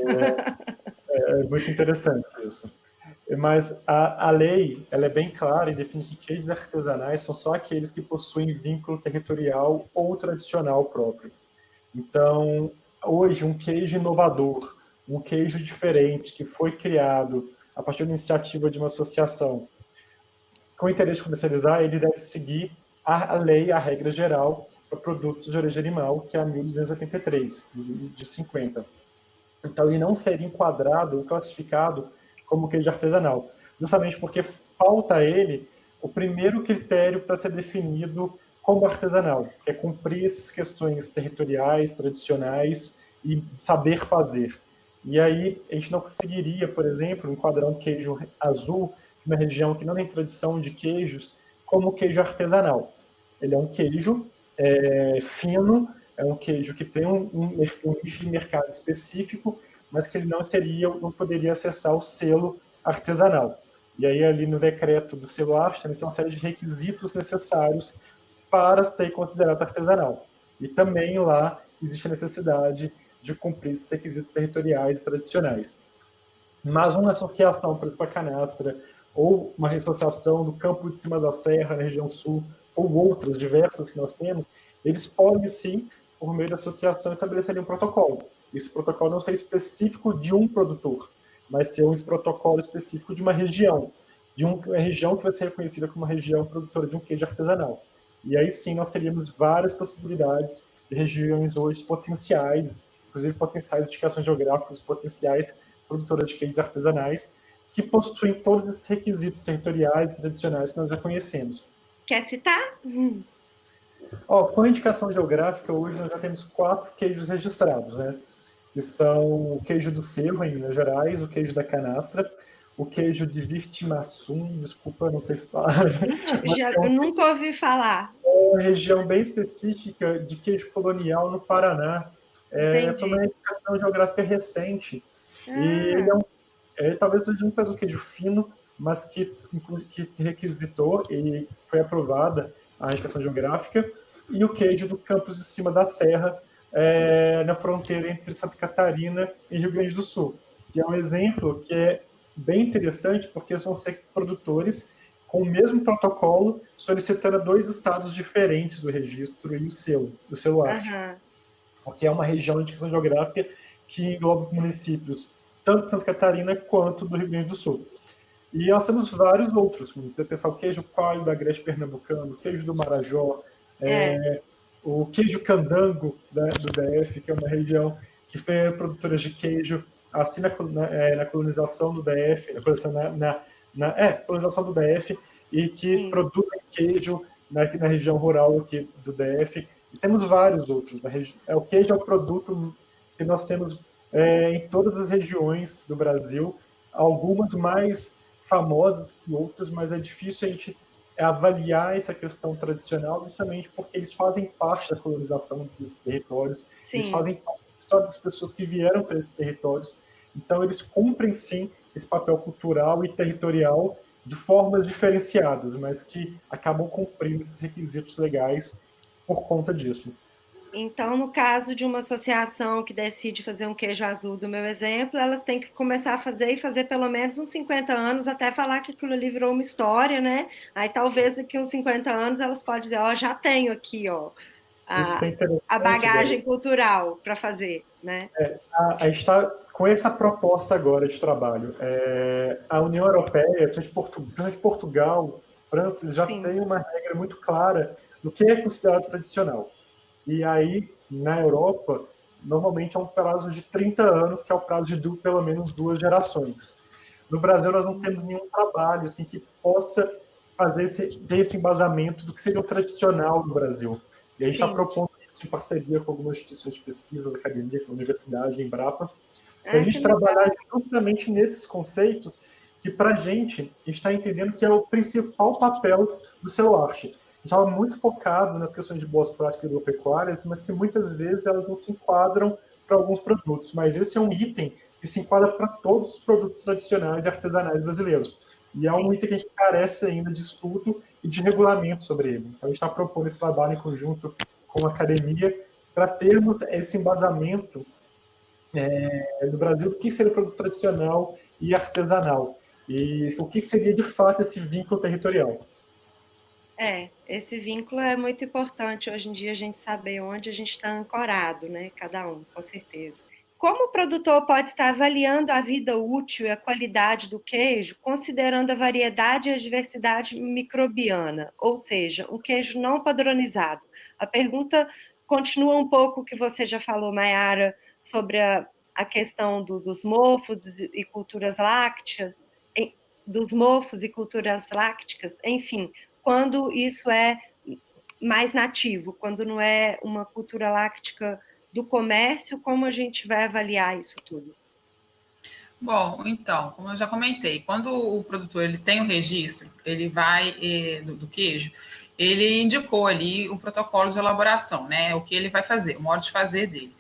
muito interessante isso. Mas a lei ela é bem clara e define que queijos artesanais são só aqueles que possuem vínculo territorial ou tradicional próprio. Então, hoje, um queijo inovador, um queijo diferente, que foi criado a partir da iniciativa de uma associação com interesse de comercializar, ele deve seguir a lei, a regra geral para produtos de origem animal, que é a 1283, de 50. Então, ele não seria enquadrado ou classificado como queijo artesanal, justamente porque falta a ele o primeiro critério para ser definido como artesanal, que é cumprir essas questões territoriais, tradicionais e saber fazer. E aí, a gente não conseguiria, por exemplo, enquadrar um queijo azul de uma região que não tem tradição de queijos como queijo artesanal. Ele é um queijo fino, é um queijo que tem um nicho de mercado específico, mas que ele não poderia acessar o selo artesanal. E aí, ali no decreto do selo arte, tem uma série de requisitos necessários para ser considerado artesanal. E também lá existe a necessidade de cumprir esses requisitos territoriais e tradicionais. Mas uma associação, por exemplo, a Canastra, ou uma associação do Campo de Cima da Serra, na região sul, ou outras diversas que nós temos, eles podem, sim, por meio da associação, estabelecer um protocolo. Esse protocolo não ser específico de um produtor, mas ser um protocolo específico de uma região que vai ser reconhecida como uma região produtora de um queijo artesanal. E aí sim nós teríamos várias possibilidades de regiões hoje potenciais, inclusive potenciais indicações geográficas, potenciais produtoras de queijos artesanais, que possuem todos esses requisitos territoriais e tradicionais que nós já conhecemos. Quer citar? Com a indicação geográfica, hoje nós já temos 4 queijos registrados, né? Que são o queijo do Cerro, em Minas Gerais, o queijo da Canastra, o queijo de Virtimaçum, desculpa, não sei falar. Eu nunca ouvi falar. É uma região bem específica de queijo colonial no Paraná. Foi uma indicação geográfica recente. E ele talvez seja um queijo fino, mas que requisitou e foi aprovada a indicação geográfica, e o queijo do Campos de Cima da Serra, na fronteira entre Santa Catarina e Rio Grande do Sul, que é um exemplo que é bem interessante, porque vão ser produtores com o mesmo protocolo, solicitando a 2 estados diferentes do registro e o selo arte. Porque é uma região de indicação geográfica que engloba municípios tanto de Santa Catarina quanto do Rio Grande do Sul. E nós temos vários outros, como o pessoal queijo coalho da Agreste Pernambucano, queijo do Marajó, o queijo candango do DF, que é uma região que foi produtora de queijo, assim na colonização do DF, colonização do DF, e que produz queijo na região rural aqui do DF. E temos vários outros. O queijo é o produto que nós temos em todas as regiões do Brasil, algumas mais famosas que outras, mas é difícil a gente avaliar essa questão tradicional justamente porque eles fazem parte da colonização desses territórios, eles fazem parte da história das pessoas que vieram para esses territórios, então eles cumprem sim esse papel cultural e territorial de formas diferenciadas, mas que acabam cumprindo esses requisitos legais por conta disso. Então, no caso de uma associação que decide fazer um queijo azul, do meu exemplo, elas têm que começar a fazer e fazer pelo menos uns 50 anos até falar que aquilo ali virou uma história, né? Aí talvez daqui uns 50 anos elas podem dizer, já tenho aqui, a bagagem cultural para fazer, né? A gente está com essa proposta agora de trabalho. A União Europeia, Portugal, França, eles já têm uma regra muito clara do que é considerado tradicional. E aí, na Europa, normalmente é um prazo de 30 anos, que é o prazo de pelo menos 2 gerações. No Brasil, nós não temos nenhum trabalho assim, que possa ter esse embasamento do que seria o tradicional no Brasil. E a gente está propondo isso em parceria com algumas instituições de pesquisa, academia, com a universidade, Embrapa, para a gente trabalhar justamente nesses conceitos que, para a gente está entendendo que é o principal papel do CELARCH. A gente estava muito focado nas questões de boas práticas agropecuárias, mas que muitas vezes elas não se enquadram para alguns produtos. Mas esse é um item que se enquadra para todos os produtos tradicionais e artesanais brasileiros. E é um item que a gente carece ainda de estudo e de regulamento sobre ele. Então, a gente está propondo esse trabalho em conjunto com a academia para termos esse embasamento no Brasil do que seria o produto tradicional e artesanal. E o que seria, de fato, esse vínculo territorial. Esse vínculo é muito importante hoje em dia, a gente saber onde a gente está ancorado, né? Cada um, com certeza. Como o produtor pode estar avaliando a vida útil e a qualidade do queijo, considerando a variedade e a diversidade microbiana, ou seja, um queijo não padronizado? A pergunta continua um pouco o que você já falou, Maiara, sobre a questão dos mofos e culturas lácteas, enfim, quando isso é mais nativo, quando não é uma cultura láctea do comércio, como a gente vai avaliar isso tudo? Bom, então, como eu já comentei, quando o produtor ele tem o registro, ele vai do queijo, ele indicou ali o protocolo de elaboração, né? O que ele vai fazer, o modo de fazer dele.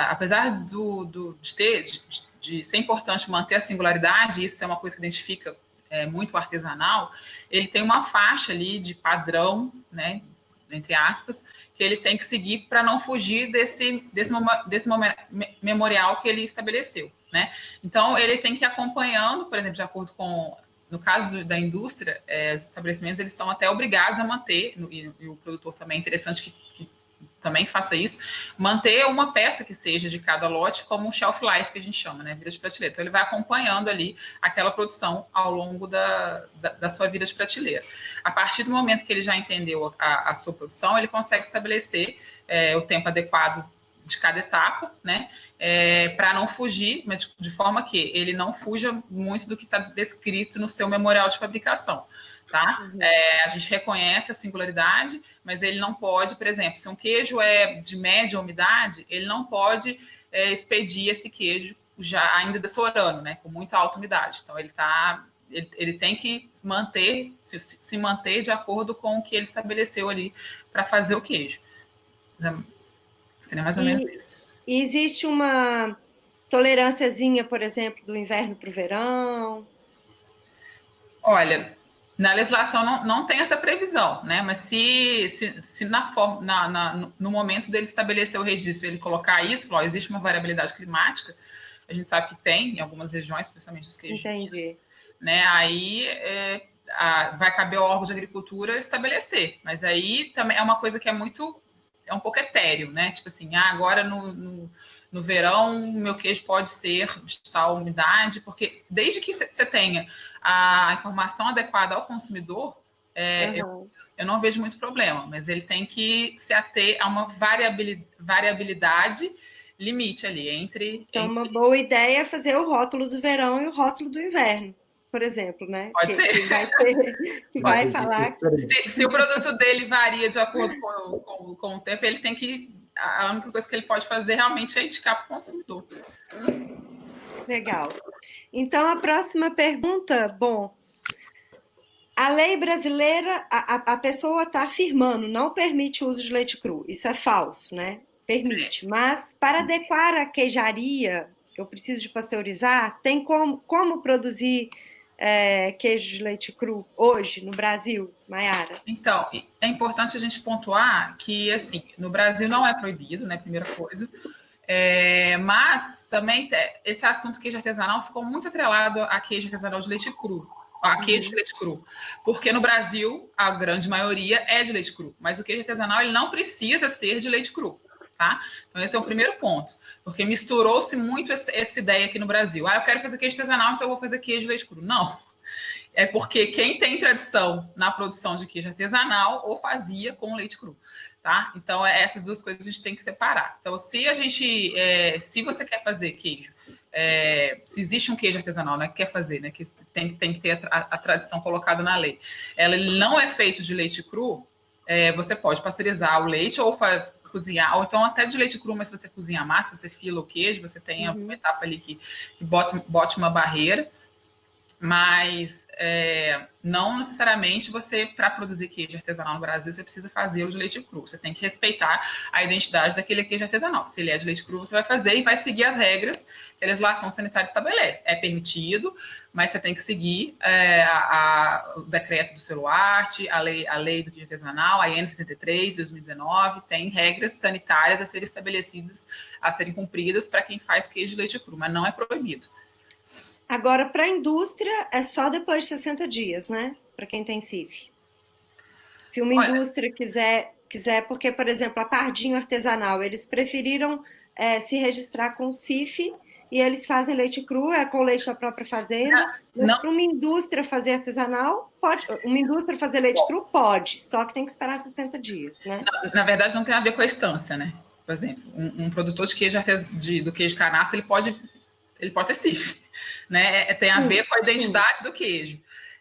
Apesar de ser importante manter a singularidade, isso é uma coisa que identifica muito artesanal, ele tem uma faixa ali de padrão, né? Entre aspas, que ele tem que seguir para não fugir desse memorial que ele estabeleceu, né? Então, ele tem que ir acompanhando, por exemplo, de acordo com, no caso da indústria, os estabelecimentos, eles são até obrigados a manter, e o produtor também é interessante que também faça isso, manter uma peça que seja de cada lote como um shelf life, que a gente chama, né? Vida de prateleira. Então, ele vai acompanhando ali aquela produção ao longo da sua vida de prateleira. A partir do momento que ele já entendeu a sua produção, ele consegue estabelecer o tempo adequado de cada etapa, né? Para não fugir, mas de forma que ele não fuja muito do que está descrito no seu memorial de fabricação. Tá? A gente reconhece a singularidade, mas ele não pode, por exemplo, se um queijo é de média umidade, ele não pode expedir esse queijo já ainda dessorando, né? Com muita alta umidade. Então, ele tem que se manter de acordo com o que ele estabeleceu ali para fazer o queijo. Seria mais ou menos isso. E existe uma tolerânciazinha, por exemplo, do inverno para o verão? Olha, na legislação não tem essa previsão, né? Mas se no momento dele estabelecer o registro, ele colocar isso, existe uma variabilidade climática, a gente sabe que tem em algumas regiões, principalmente os queijos. Entendi. Né? Aí vai caber ao órgão de agricultura estabelecer, mas aí também é uma coisa que é um pouco etéreo, né? Tipo assim, agora no verão meu queijo pode ser de tal umidade, porque desde que você tenha a informação adequada ao consumidor, eu não vejo muito problema, mas ele tem que se ater a uma variabilidade limite ali entre... Então, uma boa ideia é fazer o rótulo do verão e o rótulo do inverno, por exemplo, né? Pode ser. Que vai falar... Se o produto dele varia de acordo com o tempo, ele tem que... A única coisa que ele pode fazer realmente é indicar para o consumidor. Legal. Então, a próxima pergunta, bom, a lei brasileira, a pessoa está afirmando, não permite o uso de leite cru. Isso é falso, né? Permite. Mas, para adequar a queijaria, eu preciso de pasteurizar, tem como produzir queijo de leite cru hoje, no Brasil, Maiara? Então, é importante a gente pontuar que, assim, no Brasil não é proibido, né? Primeira coisa. Mas também esse assunto queijo artesanal ficou muito atrelado a queijo artesanal de leite cru, a queijo de leite cru. Porque no Brasil, a grande maioria é de leite cru. Mas o queijo artesanal, ele não precisa ser de leite cru, tá? Então, esse é o primeiro ponto. Porque misturou-se muito essa ideia aqui no Brasil. Eu quero fazer queijo artesanal, então eu vou fazer queijo de leite cru. Não. É porque quem tem tradição na produção de queijo artesanal ou fazia com leite cru, tá? Então, essas duas coisas a gente tem que separar. Então, se você quer fazer queijo, se existe um queijo artesanal, né, que quer fazer, né, que tem que ter a tradição colocada na lei, ele não é feito de leite cru, você pode pasteurizar o leite ou cozinhar, ou então até de leite cru, mas se você cozinha a massa, você fila o queijo, você tem uma etapa ali que bote uma barreira. Mas não necessariamente você, para produzir queijo artesanal no Brasil, você precisa fazer o de leite cru. Você tem que respeitar a identidade daquele queijo artesanal. Se ele é de leite cru, você vai fazer e vai seguir as regras que a legislação sanitária estabelece. É permitido, mas você tem que seguir o decreto do Celuarte, a lei do queijo artesanal, a IN 73, 2019, tem regras sanitárias a serem estabelecidas, a serem cumpridas para quem faz queijo de leite cru, mas não é proibido. Agora, para a indústria, é só depois de 60 dias, né? Para quem tem CIF. Se uma indústria quiser, porque, por exemplo, a Pardinho Artesanal, eles preferiram se registrar com o CIF e eles fazem leite cru, com leite da própria fazenda. Mas para uma indústria fazer artesanal, pode. Uma indústria fazer leite cru pode, só que tem que esperar 60 dias, né? Na verdade, não tem a ver com a instância, né? Por exemplo, um produtor de queijo do queijo canaça, ele pode ter CIF, né? Tem a ver com a identidade do queijo.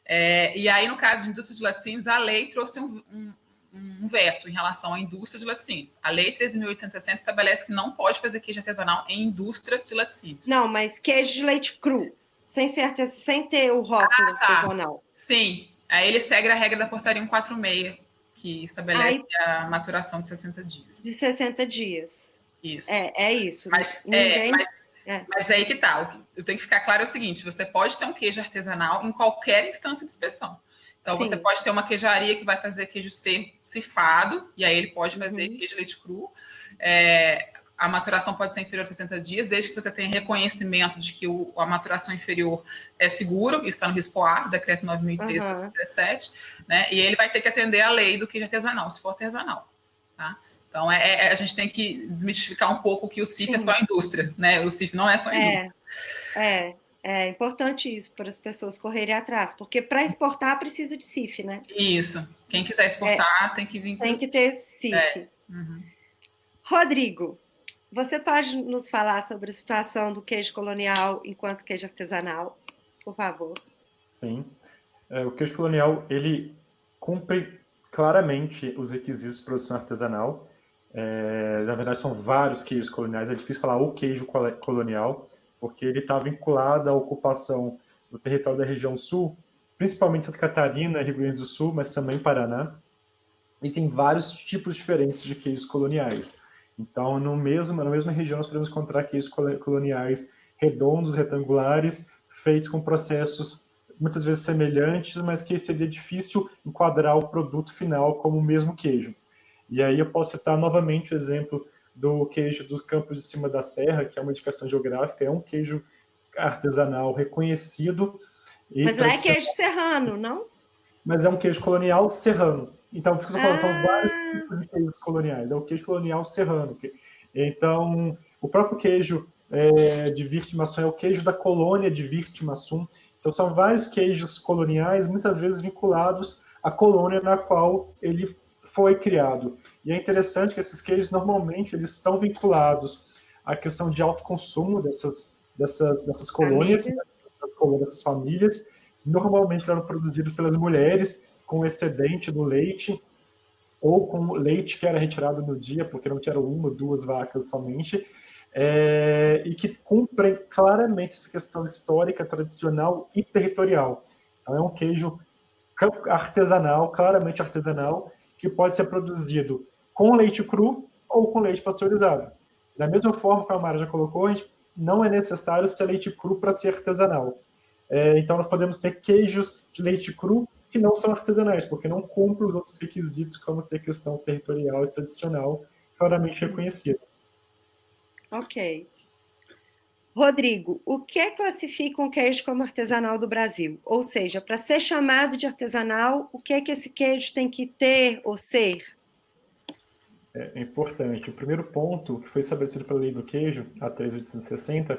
E aí, no caso de indústria de laticínios, a lei trouxe um veto em relação à indústria de laticínios. A lei 13.860 estabelece que não pode fazer queijo artesanal em indústria de laticínios. Não, mas queijo de leite cru, sem ter o rótulo artesanal. Sim, aí ele segue a regra da portaria 146, que estabelece a maturação de 60 dias. De 60 dias. Isso. É isso. Mas aí que tá. Eu tenho que ficar claro o seguinte: você pode ter um queijo artesanal em qualquer instância de inspeção. Então, você pode ter uma queijaria que vai fazer queijo cifado, e aí ele pode fazer queijo leite cru. A maturação pode ser inferior a 60 dias, desde que você tenha reconhecimento de que a maturação inferior é seguro, isso está no RISPOA, decreto 9.003 de 2017, né? E ele vai ter que atender a lei do queijo artesanal, se for artesanal, tá? Então, a gente tem que desmistificar um pouco que o CIF é só a indústria, né? O CIF não é só a indústria. É importante isso para as pessoas correrem atrás, porque para exportar precisa de CIF, né? Isso. Quem quiser exportar tem que vir com... Tem que ter CIF. Rodrigo, você pode nos falar sobre a situação do queijo colonial enquanto queijo artesanal, por favor? Sim. O queijo colonial, ele cumpre claramente os requisitos de produção artesanal. Na verdade, são vários queijos coloniais. É difícil falar o queijo colonial, porque ele está vinculado à ocupação do território da região sul, principalmente Santa Catarina, Rio Grande do Sul, mas também Paraná. E tem vários tipos diferentes de queijos coloniais. Então, na mesma região, nós podemos encontrar queijos coloniais redondos, retangulares, feitos com processos muitas vezes semelhantes, mas que seria difícil enquadrar o produto final como o mesmo queijo. E aí eu posso citar novamente o exemplo do queijo dos Campos de Cima da Serra, que é uma indicação geográfica, é um queijo artesanal reconhecido. Mas lá é queijo serrano, não? Mas é um queijo colonial serrano. Então, por isso que eu estou falando, são vários tipos de queijos coloniais. É o queijo colonial serrano. Então, o próprio queijo de Virtimaçum é o queijo da colônia de Virtimaçum. Então, são vários queijos coloniais, muitas vezes vinculados à colônia na qual ele foi criado. E é interessante que esses queijos, normalmente, eles estão vinculados à questão de alto consumo dessas colônias, dessas famílias. Normalmente eram produzidos pelas mulheres, com excedente do leite, ou com leite que era retirado no dia, porque não tinha uma ou duas vacas somente, e que cumprem claramente essa questão histórica, tradicional e territorial. Então é um queijo artesanal, claramente artesanal, que pode ser produzido com leite cru ou com leite pasteurizado. Da mesma forma que a Mara já colocou, não é necessário ser leite cru para ser artesanal. Então nós podemos ter queijos de leite cru que não são artesanais, porque não cumprem os outros requisitos, como ter questão territorial e tradicional claramente reconhecida. Ok. Rodrigo, o que classifica um queijo como artesanal do Brasil? Ou seja, para ser chamado de artesanal, o que esse queijo tem que ter ou ser? É importante. O primeiro ponto que foi estabelecido pela Lei do Queijo, a 3.860,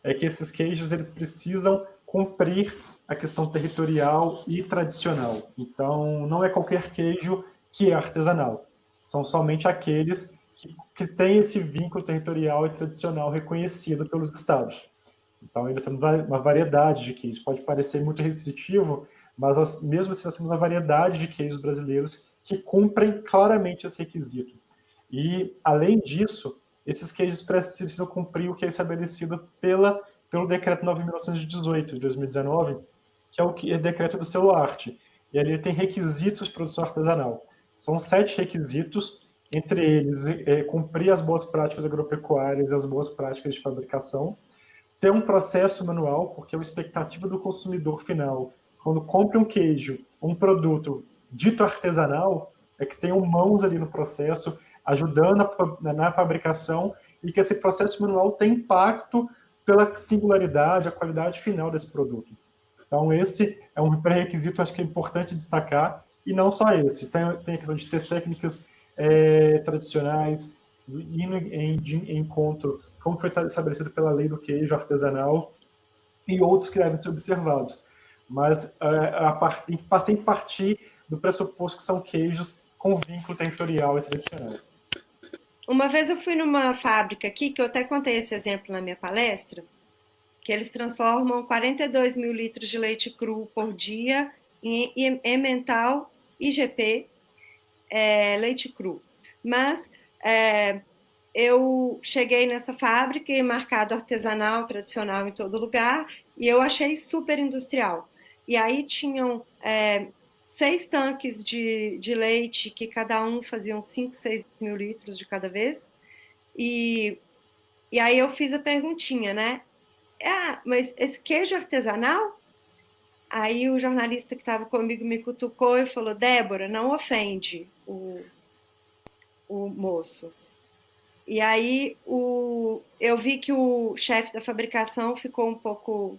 é que esses queijos eles precisam cumprir a questão territorial e tradicional. Então, não é qualquer queijo que é artesanal. São somente aqueles que têm esse vínculo territorial e tradicional reconhecido pelos estados. Então, ele tem uma variedade de queijos. Pode parecer muito restritivo, mas mesmo assim nós temos uma variedade de queijos brasileiros que cumprem claramente esse requisito. E, além disso, esses queijos precisam cumprir o que é estabelecido pelo Decreto 9.918, de 2019, que é o decreto do selo arte. E ali tem requisitos de produção artesanal. São 7 requisitos, entre eles cumprir as boas práticas agropecuárias e as boas práticas de fabricação, ter um processo manual, porque a expectativa do consumidor final, quando compra um queijo, um produto dito artesanal, é que tenham mãos ali no processo, ajudando na fabricação, e que esse processo manual tem impacto pela singularidade, a qualidade final desse produto. Então, esse é um pré-requisito, acho que é importante destacar, e não só esse. Tem a questão de ter técnicas tradicionais, indo em encontro, como foi estabelecido pela Lei do Queijo Artesanal, e outros que devem ser observados. Mas tem que partir do pressuposto que são queijos com vínculo territorial e tradicional. Uma vez eu fui numa fábrica aqui, que eu até contei esse exemplo na minha palestra, que eles transformam 42 mil litros de leite cru por dia em emmental IGP, leite cru. Mas eu cheguei nessa fábrica e marcado artesanal, tradicional em todo lugar, e eu achei super industrial. E aí tinham 6 tanques de leite, que cada um faziam 5, 6 mil litros de cada vez. E aí eu fiz a perguntinha, né? Mas esse queijo artesanal? Aí o jornalista que estava comigo me cutucou e falou: Débora, não ofende o moço. E aí eu vi que o chefe da fabricação ficou um pouco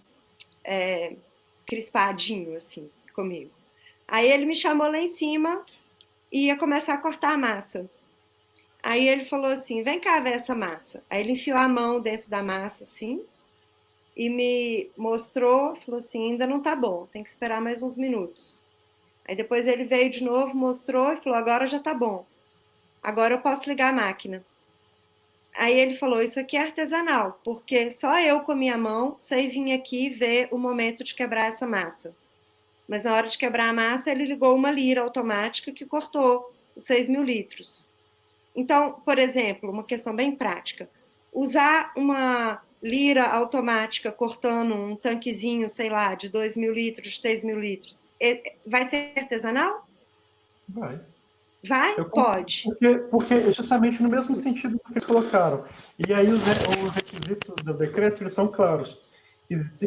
crispadinho assim comigo. Aí ele me chamou lá em cima e ia começar a cortar a massa. Aí ele falou assim: vem cá ver essa massa. Aí ele enfiou a mão dentro da massa assim e me mostrou, falou assim: ainda não tá bom, tem que esperar mais uns minutos. Aí depois ele veio de novo, mostrou e falou: agora já tá bom, agora eu posso ligar a máquina. Aí ele falou: isso aqui é artesanal, porque só eu com a minha mão sei vir aqui ver o momento de quebrar essa massa. Mas na hora de quebrar a massa, ele ligou uma lira automática que cortou os 6 mil litros. Então, por exemplo, uma questão bem prática, usar uma lira automática cortando um tanquezinho, sei lá, de 2 mil litros, de 3 mil litros, vai ser artesanal? Vai. Vai? Pode. Porque é justamente no mesmo sentido que colocaram. E aí os requisitos do decreto eles são claros.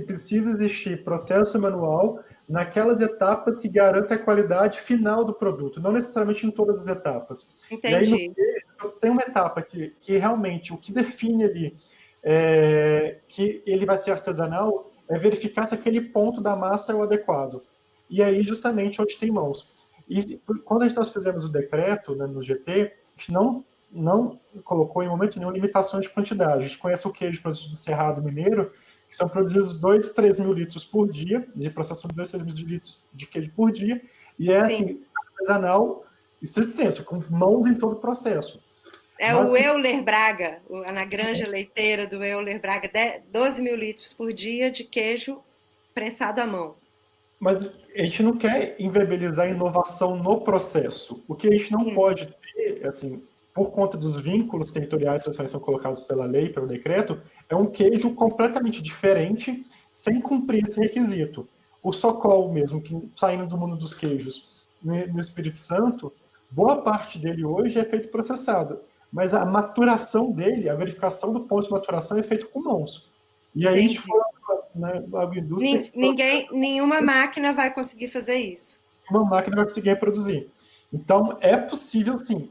Precisa existir processo manual naquelas etapas que garantem a qualidade final do produto, não necessariamente em todas as etapas. Entendi. E aí no queijo, tem uma etapa que realmente o que define ali que ele vai ser artesanal é verificar se aquele ponto da massa é o adequado. E aí justamente onde tem mãos. E quando nós fizemos o decreto, né, no GT, a gente não colocou em momento nenhum limitações de quantidade. A gente conhece o queijo produzido do Cerrado Mineiro, que são produzidos 2, 3 mil litros por dia, de processação de 2, 3 mil litros de queijo por dia, e assim, artesanal, estrito senso, com mãos em todo o processo. Mas, o Euler Braga, na granja leiteira do Euler Braga, 12 mil litros por dia de queijo prensado à mão. Mas a gente não quer inviabilizar a inovação no processo. O que a gente não pode ter, assim, por conta dos vínculos territoriais que são colocados pela lei, pelo decreto, é um queijo completamente diferente, sem cumprir esse requisito. O Socol mesmo, que saindo do mundo dos queijos, no Espírito Santo, boa parte dele hoje é feito processado. Mas a maturação dele, a verificação do ponto de maturação é feito com mãos. E aí a gente foi na agroindústria... Nenhuma máquina vai conseguir fazer isso. Uma máquina vai conseguir reproduzir. Então, é possível sim.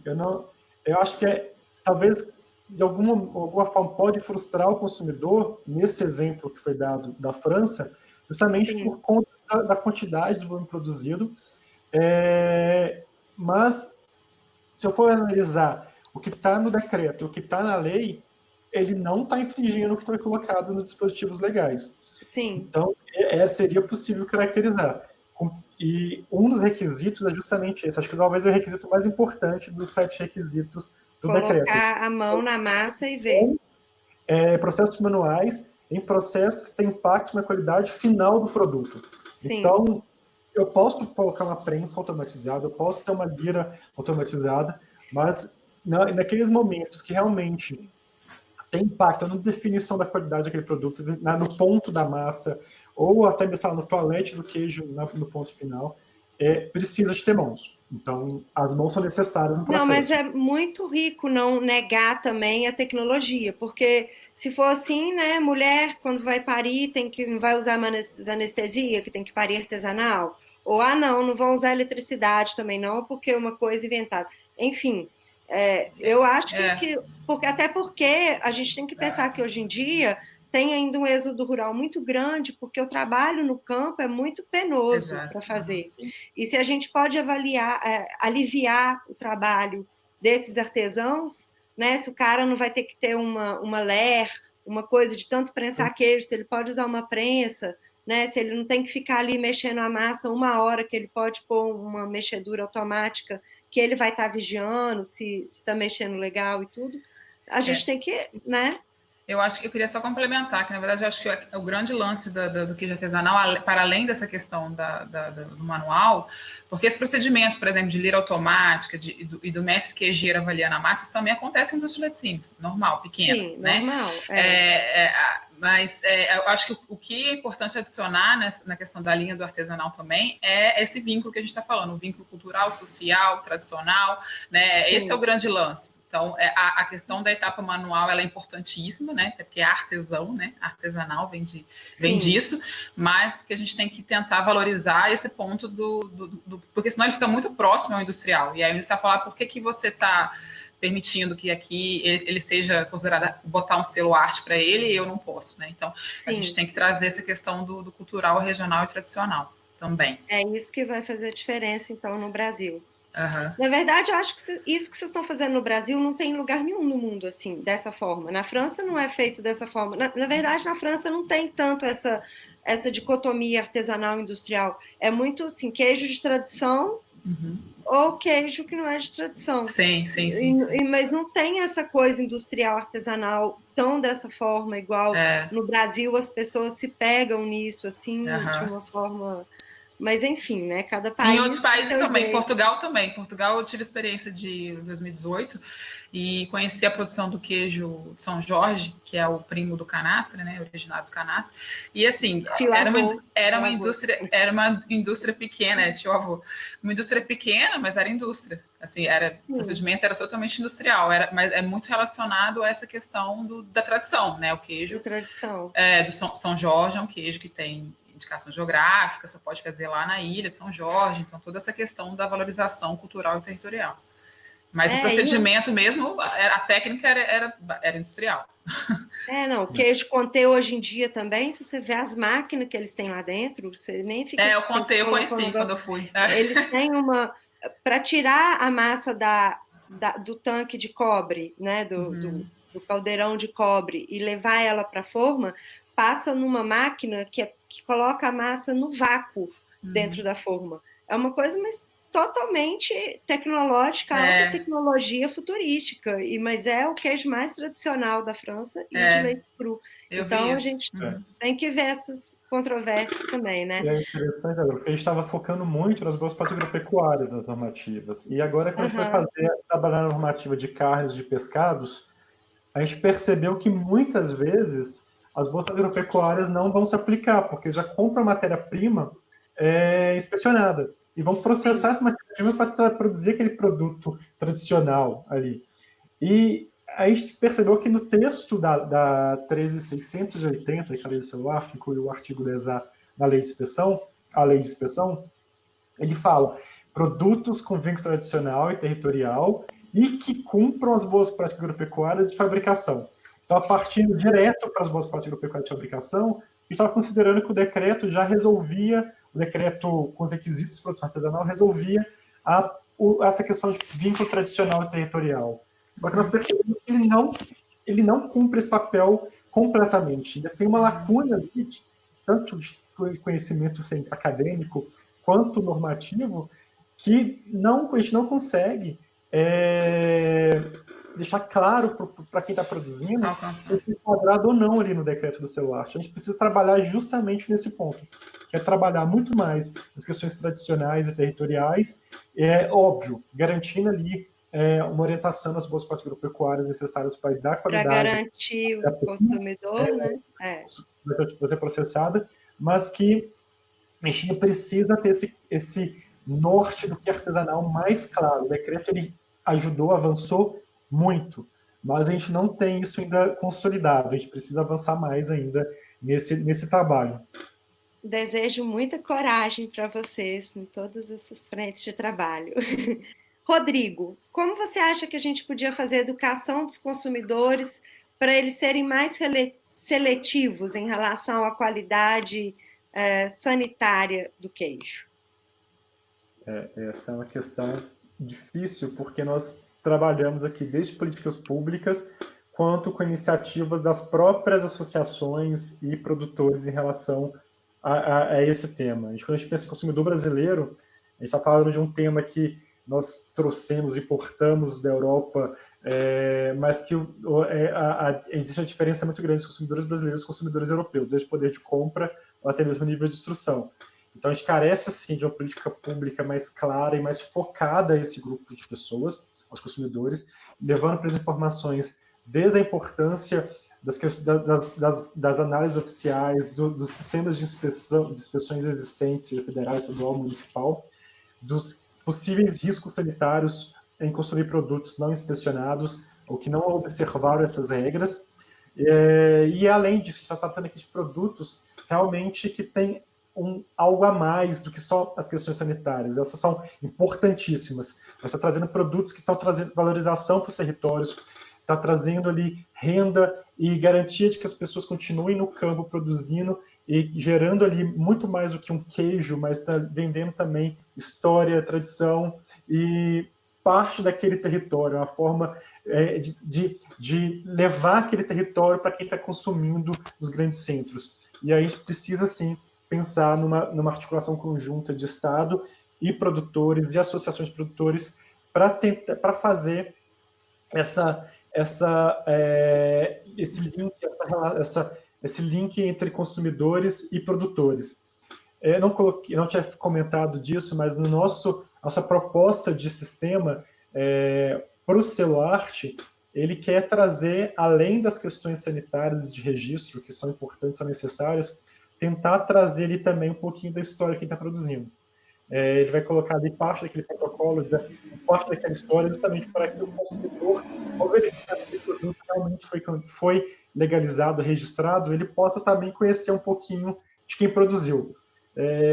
Eu acho que talvez de alguma forma, pode frustrar o consumidor, nesse exemplo que foi dado da França, justamente Sim. por conta da quantidade de volume produzido. Mas, se eu for analisar o que está no decreto e o que está na lei, ele não está infringindo o que foi colocado nos dispositivos legais. Sim. Então, seria possível caracterizar. E um dos requisitos é justamente esse. Acho que talvez é o requisito mais importante dos 7 requisitos do decreto. Colocar a mão na massa e ver. Processos manuais em processos que têm impacto na qualidade final do produto. Sim. Então, eu posso colocar uma prensa automatizada, eu posso ter uma lira automatizada, mas naqueles momentos que realmente tem impacto na definição da qualidade daquele produto, no ponto da massa, ou até mesmo no toalete do queijo, no ponto final, precisa de ter mãos. Então, as mãos são necessárias no processo. Não, mas é muito rico não negar também a tecnologia, porque se for assim, né, mulher, quando vai parir, vai usar anestesia, que tem que parir artesanal, ou, não vão usar eletricidade também não, porque é uma coisa inventada. Enfim, eu acho até porque a gente tem que pensar que hoje em dia tem ainda um êxodo rural muito grande, porque o trabalho no campo é muito penoso para fazer. E se a gente pode aliviar o trabalho desses artesãos, né, se o cara não vai ter que ter uma ler, uma coisa de tanto prensar queijo, se ele pode usar uma prensa, né, se ele não tem que ficar ali mexendo a massa 1 hora, que ele pode pôr uma mexedura automática, que ele vai estar vigiando se está mexendo legal e tudo, a gente tem que, né? Eu acho que eu queria só complementar, que na verdade eu acho que o grande lance do queijo artesanal, para além dessa questão do manual, porque esse procedimento, por exemplo, de lira automática e do mestre queijeiro avaliando a massa, isso também acontece em indústria de laticínios, normal, pequeno. Sim, né? Normal. Mas eu acho que o que é importante adicionar na questão da linha do artesanal também é esse vínculo que a gente está falando, o vínculo cultural, social, tradicional, né? Esse é o grande lance. Então, a questão da etapa manual ela é importantíssima, né? Até porque é artesão, né? Artesanal vem disso, mas que a gente tem que tentar valorizar esse ponto porque senão ele fica muito próximo ao industrial. E aí o industrial fala, por que você está permitindo que aqui ele seja considerado, botar um selo arte para ele e eu não posso, né? Então, a gente tem que trazer essa questão do cultural, regional e tradicional também. É isso que vai fazer a diferença, então, no Brasil. Uhum. Na verdade, eu acho que isso que vocês estão fazendo no Brasil não tem lugar nenhum no mundo assim, dessa forma. Na França não é feito dessa forma. Na verdade, na França não tem tanto essa dicotomia artesanal industrial. É muito assim, queijo de tradição ou queijo que não é de tradição. Sim. Mas não tem essa coisa industrial artesanal tão dessa forma, igual no Brasil as pessoas se pegam nisso assim, de uma forma... Mas, enfim, né? Cada país... Em outros países também. Portugal também. Portugal eu tive experiência de 2018 e conheci a produção do queijo de São Jorge, que é o primo do canastra, né? Originado do canastra. E, assim, era uma indústria pequena, tio avô. Uma indústria pequena, mas era indústria. Assim, o procedimento era totalmente industrial, mas é muito relacionado a essa questão da tradição, né? O queijo... Da tradição. Do São Jorge é um queijo que tem indicação geográfica, só pode fazer lá na ilha de São Jorge, então toda essa questão da valorização cultural e territorial. Mas o procedimento mesmo, a técnica era industrial. O queijo Comté hoje em dia também, se você vê as máquinas que eles têm lá dentro, você nem fica... eu conheci quando eu fui. Eles têm para tirar a massa do tanque de cobre, né, do caldeirão de cobre, e levar ela para a forma, passa numa máquina que coloca a massa no vácuo dentro da forma. É uma coisa totalmente tecnológica, alta tecnologia futurística, mas é o queijo mais tradicional da França e de leite cru. Então a gente tem que ver essas controvérsias também, né? E é interessante, porque a gente estava focando muito nas boas práticas agropecuárias, nas normativas. E agora, quando a gente vai trabalhar na normativa de carnes, de pescados, a gente percebeu que muitas vezes as boas agropecuárias não vão se aplicar, porque já compram matéria-prima inspecionada e vão processar essa matéria-prima para produzir aquele produto tradicional ali. E a gente percebeu que no texto da 13.680, que é a lei do celular, que inclui o artigo 10A da lei de inspeção, ele fala produtos com vínculo tradicional e territorial e que cumpram as boas práticas agropecuárias de fabricação. Então, partindo direto para as boas práticas agropecuárias de fabricação, a gente estava considerando que o decreto já resolvia, o decreto com os requisitos de produção artesanal resolvia essa questão de vínculo tradicional e territorial. Só que nós percebemos que ele não cumpre esse papel completamente. Ainda tem uma lacuna ali, tanto de conhecimento acadêmico quanto normativo, que a gente não consegue deixar claro para quem está produzindo se é enquadrado ou não ali no decreto do celular. A gente precisa trabalhar justamente nesse ponto, que é trabalhar muito mais nas questões tradicionais e territoriais, óbvio, garantindo ali uma orientação nas boas práticas agropecuárias necessárias para dar qualidade. Para garantir o consumidor, né? Vai ser processada, mas que a gente precisa ter esse norte do que é artesanal mais claro. O decreto ele ajudou, avançou muito, mas a gente não tem isso ainda consolidado. A gente precisa avançar mais ainda nesse trabalho. Desejo muita coragem para vocês em todas essas frentes de trabalho. Rodrigo, como você acha que a gente podia fazer a educação dos consumidores para eles serem mais seletivos em relação à qualidade sanitária do queijo? Essa é uma questão difícil, porque nós trabalhamos aqui desde políticas públicas quanto com iniciativas das próprias associações e produtores em relação a esse tema. Quando a gente pensa em consumidor brasileiro, a gente está falando de um tema que nós trouxemos, importamos da Europa, mas que existe uma diferença muito grande dos consumidores brasileiros e consumidores europeus, desde poder de compra ou até mesmo nível de instrução. Então, a gente carece, assim, de uma política pública mais clara e mais focada a esse grupo de pessoas, aos consumidores, levando para as informações desde a importância das análises oficiais, dos sistemas de inspeções existentes, seja federal, estadual, municipal, dos possíveis riscos sanitários em consumir produtos não inspecionados ou que não observaram essas regras. E além disso, a gente está tratando aqui de produtos realmente que têm algo a mais do que só as questões sanitárias. Essas são importantíssimas. Nós estamos trazendo produtos que estão trazendo valorização para os territórios, está trazendo ali renda e garantia de que as pessoas continuem no campo produzindo e gerando ali muito mais do que um queijo, mas está vendendo também história, tradição e parte daquele território, uma forma de levar aquele território para quem está consumindo nos grandes centros. E aí a gente precisa, sim, pensar numa articulação conjunta de Estado e produtores e associações de produtores para fazer esse link entre consumidores e produtores. Eu não tinha comentado disso, mas nossa proposta de sistema para o Celuarte, ele quer trazer, além das questões sanitárias de registro, que são importantes, são necessárias, tentar trazer ali também um pouquinho da história que está produzindo. Ele vai colocar ali parte daquele protocolo, parte daquela história, justamente para que o consumidor, ao verificar que o produto realmente foi legalizado, registrado, ele possa também conhecer um pouquinho de quem produziu.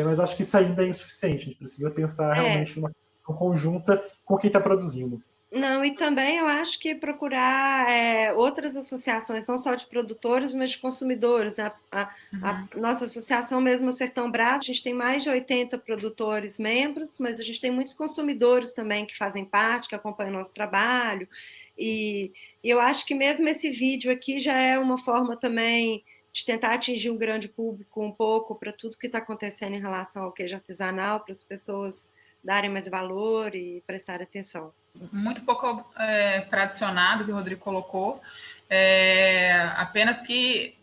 Mas acho que isso ainda é insuficiente. A gente precisa pensar realmente numa conjunta com quem está produzindo. Não, e também eu acho que procurar outras associações, não só de produtores, mas de consumidores. Né? A nossa associação mesmo, Sertão Brás, a gente tem mais de 80 produtores membros, mas a gente tem muitos consumidores também que fazem parte, que acompanham o nosso trabalho. E eu acho que mesmo esse vídeo aqui já é uma forma também de tentar atingir um grande público um pouco para tudo que está acontecendo em relação ao queijo artesanal, para as pessoas darem mais valor e prestar atenção. Muito pouco tradicionado que o Rodrigo colocou, apenas que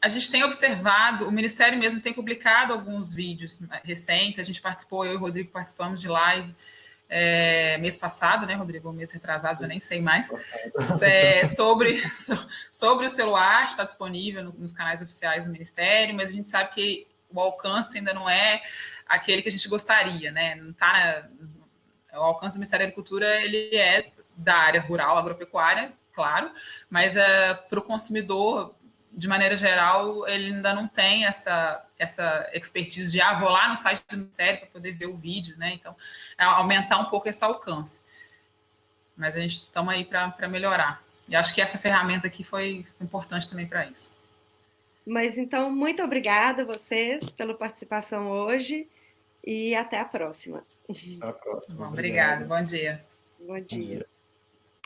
a gente tem observado, o Ministério mesmo tem publicado alguns vídeos recentes, a gente participou, eu e o Rodrigo participamos de live mês passado, né, Rodrigo? Mês retrasado, já nem sei mais, sobre o celular, está disponível nos canais oficiais do Ministério, mas a gente sabe que o alcance ainda não é aquele que a gente gostaria, né? Não está o alcance do Ministério da Agricultura, ele é da área rural, agropecuária, claro, mas para o consumidor, de maneira geral, ele ainda não tem essa expertise de vou lá no site do Ministério para poder ver o vídeo, né? Então, aumentar um pouco esse alcance. mas a gente estamos aí para melhorar. E acho que essa ferramenta aqui foi importante também para isso. Mas então, muito obrigada a vocês pela participação hoje e até a próxima. Até a próxima. Bom, obrigada. Bom dia. Bom dia.